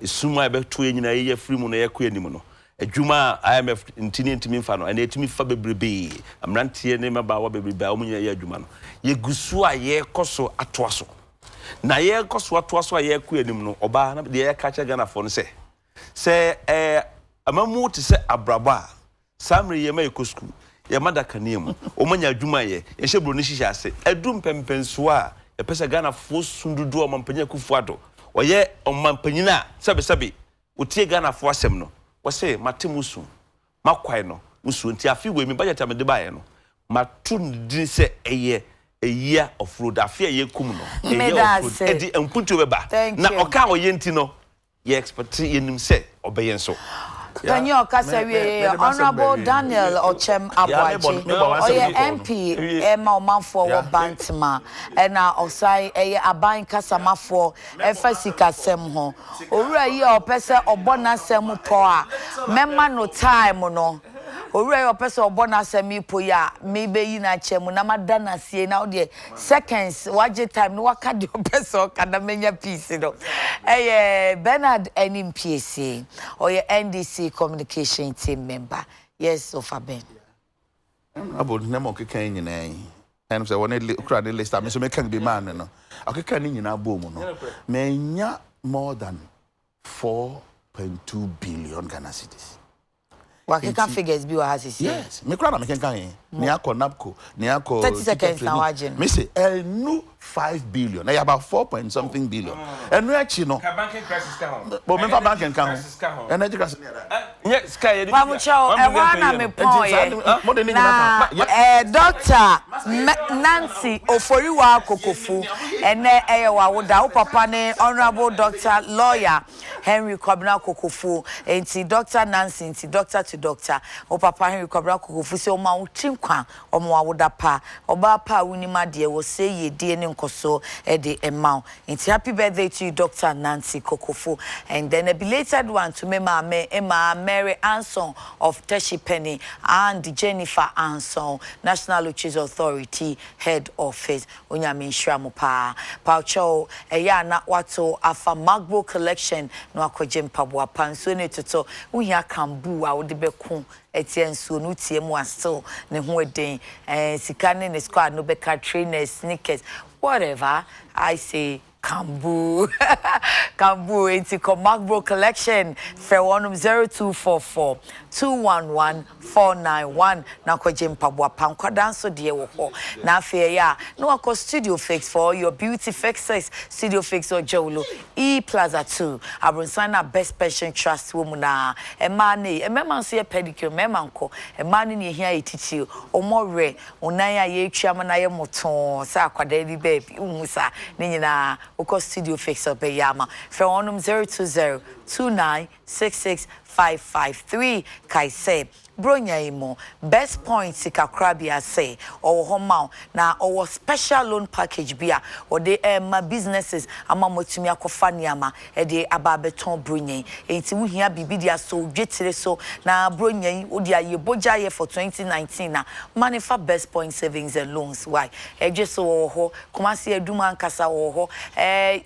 esuma ebeto nyina ye free mu na yakwa anim no adwuma IMF ntini mfa no na etimi fa bebrebe amrantie ne maba wa bebrebe a nyina ye adwuma no ye gusu a ye koso atoaso na ye koso atoaso a ye yakwa anim no oba na de ye ka cha Ghana fo no se amamu te se abraba samre ye ma ekosku ya madaka niemu omanya adwuma ye hye bro ni hihya ase adum pempenso a epesa Ghana fo sundudu o mampanya kufuado oye omampanyina sebe utie Ghana fo asem no wo se matemusu makwai no musu nti afi we mi budget amede bae no matu ndin se eye year of road afi ye kum no eye of road edi empuntu beba na oka oye nti no ye expect yenim se obeye nso. Can you Honorable Daniel Ochem Abwaji, MP, Emma Oman for Bantama, and Osai, a buying Casama for Efasika Semho, or your pesa or bona semu poa, memma no time no. Ore opesa obona semi poya maybe na chemu na madana sie na de seconds waje time no waka de opesa kada menya piece no Bernard NMPC or your NDC communication team member. Yes, Ofaben. About nemo kekan nyina and say one kra de list am so me kan be man no akeka ni nyina bomu no menya more than 4.2 billion Ghana cedis. Wakika figures bi wa hasisi. Yes, me kra na me kan ni akọ napco ni akọ 30 seconds na wajin. Me say no 5 billion. Na about 4 point something billion. Enu echi no. Ka banking crisis ka ho. Bo me fa banking ka ho. Energy crisis ni ada. Nye sky ye. Wa mu chao e wa na me pon ye. Mo de ni nyina fa. Doctor Nancy Oforiwa Kokofu ene eyewa woda wo papa ne honorable Dr. Lawyer Henry Kwabena Kokofu enti Dr. Nancy enti doctor to doctor wo papa Henry Kwabena Kokofu se o ma wo tinkwa o ma woda pa oba pa wunima de wo se ye die ne nkoso e de ema enti happy birthday to you Dr. Nancy Kokofu and then a belated one to me Emma Mary Anson of Teshi Penny and Jennifer Anson National Luches Authority head office onyame nhwira pa paucho eya na wato afa magbo collection no akoje mpaboa panso ne toto uhia kambu a wode beku etie nsuo no tie mu aso ne ho eden sika ne squad no beka trainers sneakers whatever I say Kambu Kambu enti Magbo collection for 0244 211 491 na kwaje mpaboa pankwada so de wo ho na afi ya no akọ studio fix for your beauty fixes studio fix or jolo E Plaza 2 Abronsana Best Pension Trust woman na emema so ye pedicure mema nko emane ne hia etiti omore onan ya ye twa na ye moton sa akwada bi baby unhusa ne nyina Oko studio fix up yama for 020 2966553 kai say bronya imo best point sika krabia say or homa na our special loan package bia or the businesses ama motumi akofa niama e de ababeton bronya enti wo hia bibi dia so dwetire so na bronya odi aye boja ye for 2019 na manifa best point savings and loans why e jeso wo ho komase aduma ankasa wo ho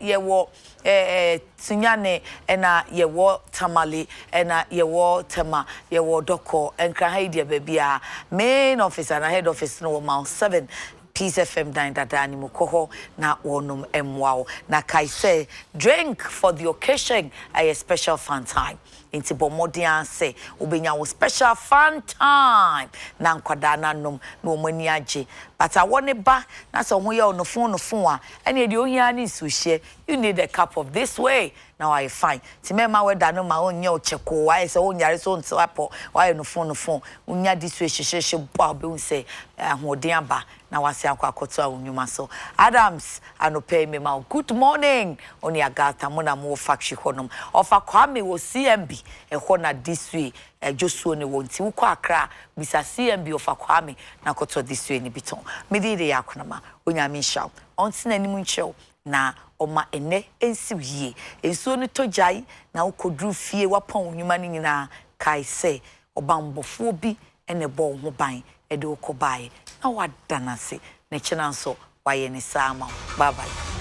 ye wo Sunyane ena yewo tamale ena yewo tema yewo doko enkra haidia bebia main office and head office no Mount 7 Peace FM dada ni mukoho na wonum emwao na kaise drink for the occasion a special fun time inti bomodian say ubenya wo special fun time na nkwada na nom na omani age but I want ba na so ho ye no phone a ene de ohia ni suhye you need a cup of this way now I fine ti mema weda no ma onye ocheko why say onyare so ntiwapo why no phone unya this way hyehyehye ba be say ahoden aba na wase akwakoto a onwuma so Adams anope me ma good morning oni agata mo na mo factory honom ofa kwame wo CMB ehọ na this way Josuo ne wonti wukọ akra bisa CMB ofa kwame na koto this way ni biton medide yakonama onyame hyaw onti na nimu nchew na oma ene ensiwie ensuo ne tojai na ukodru fie wapon onwuma ni nyina kai se obambofo bi ene bo ho ban ede ukobae na wadanase ne kyena nso waye ne sama bye bye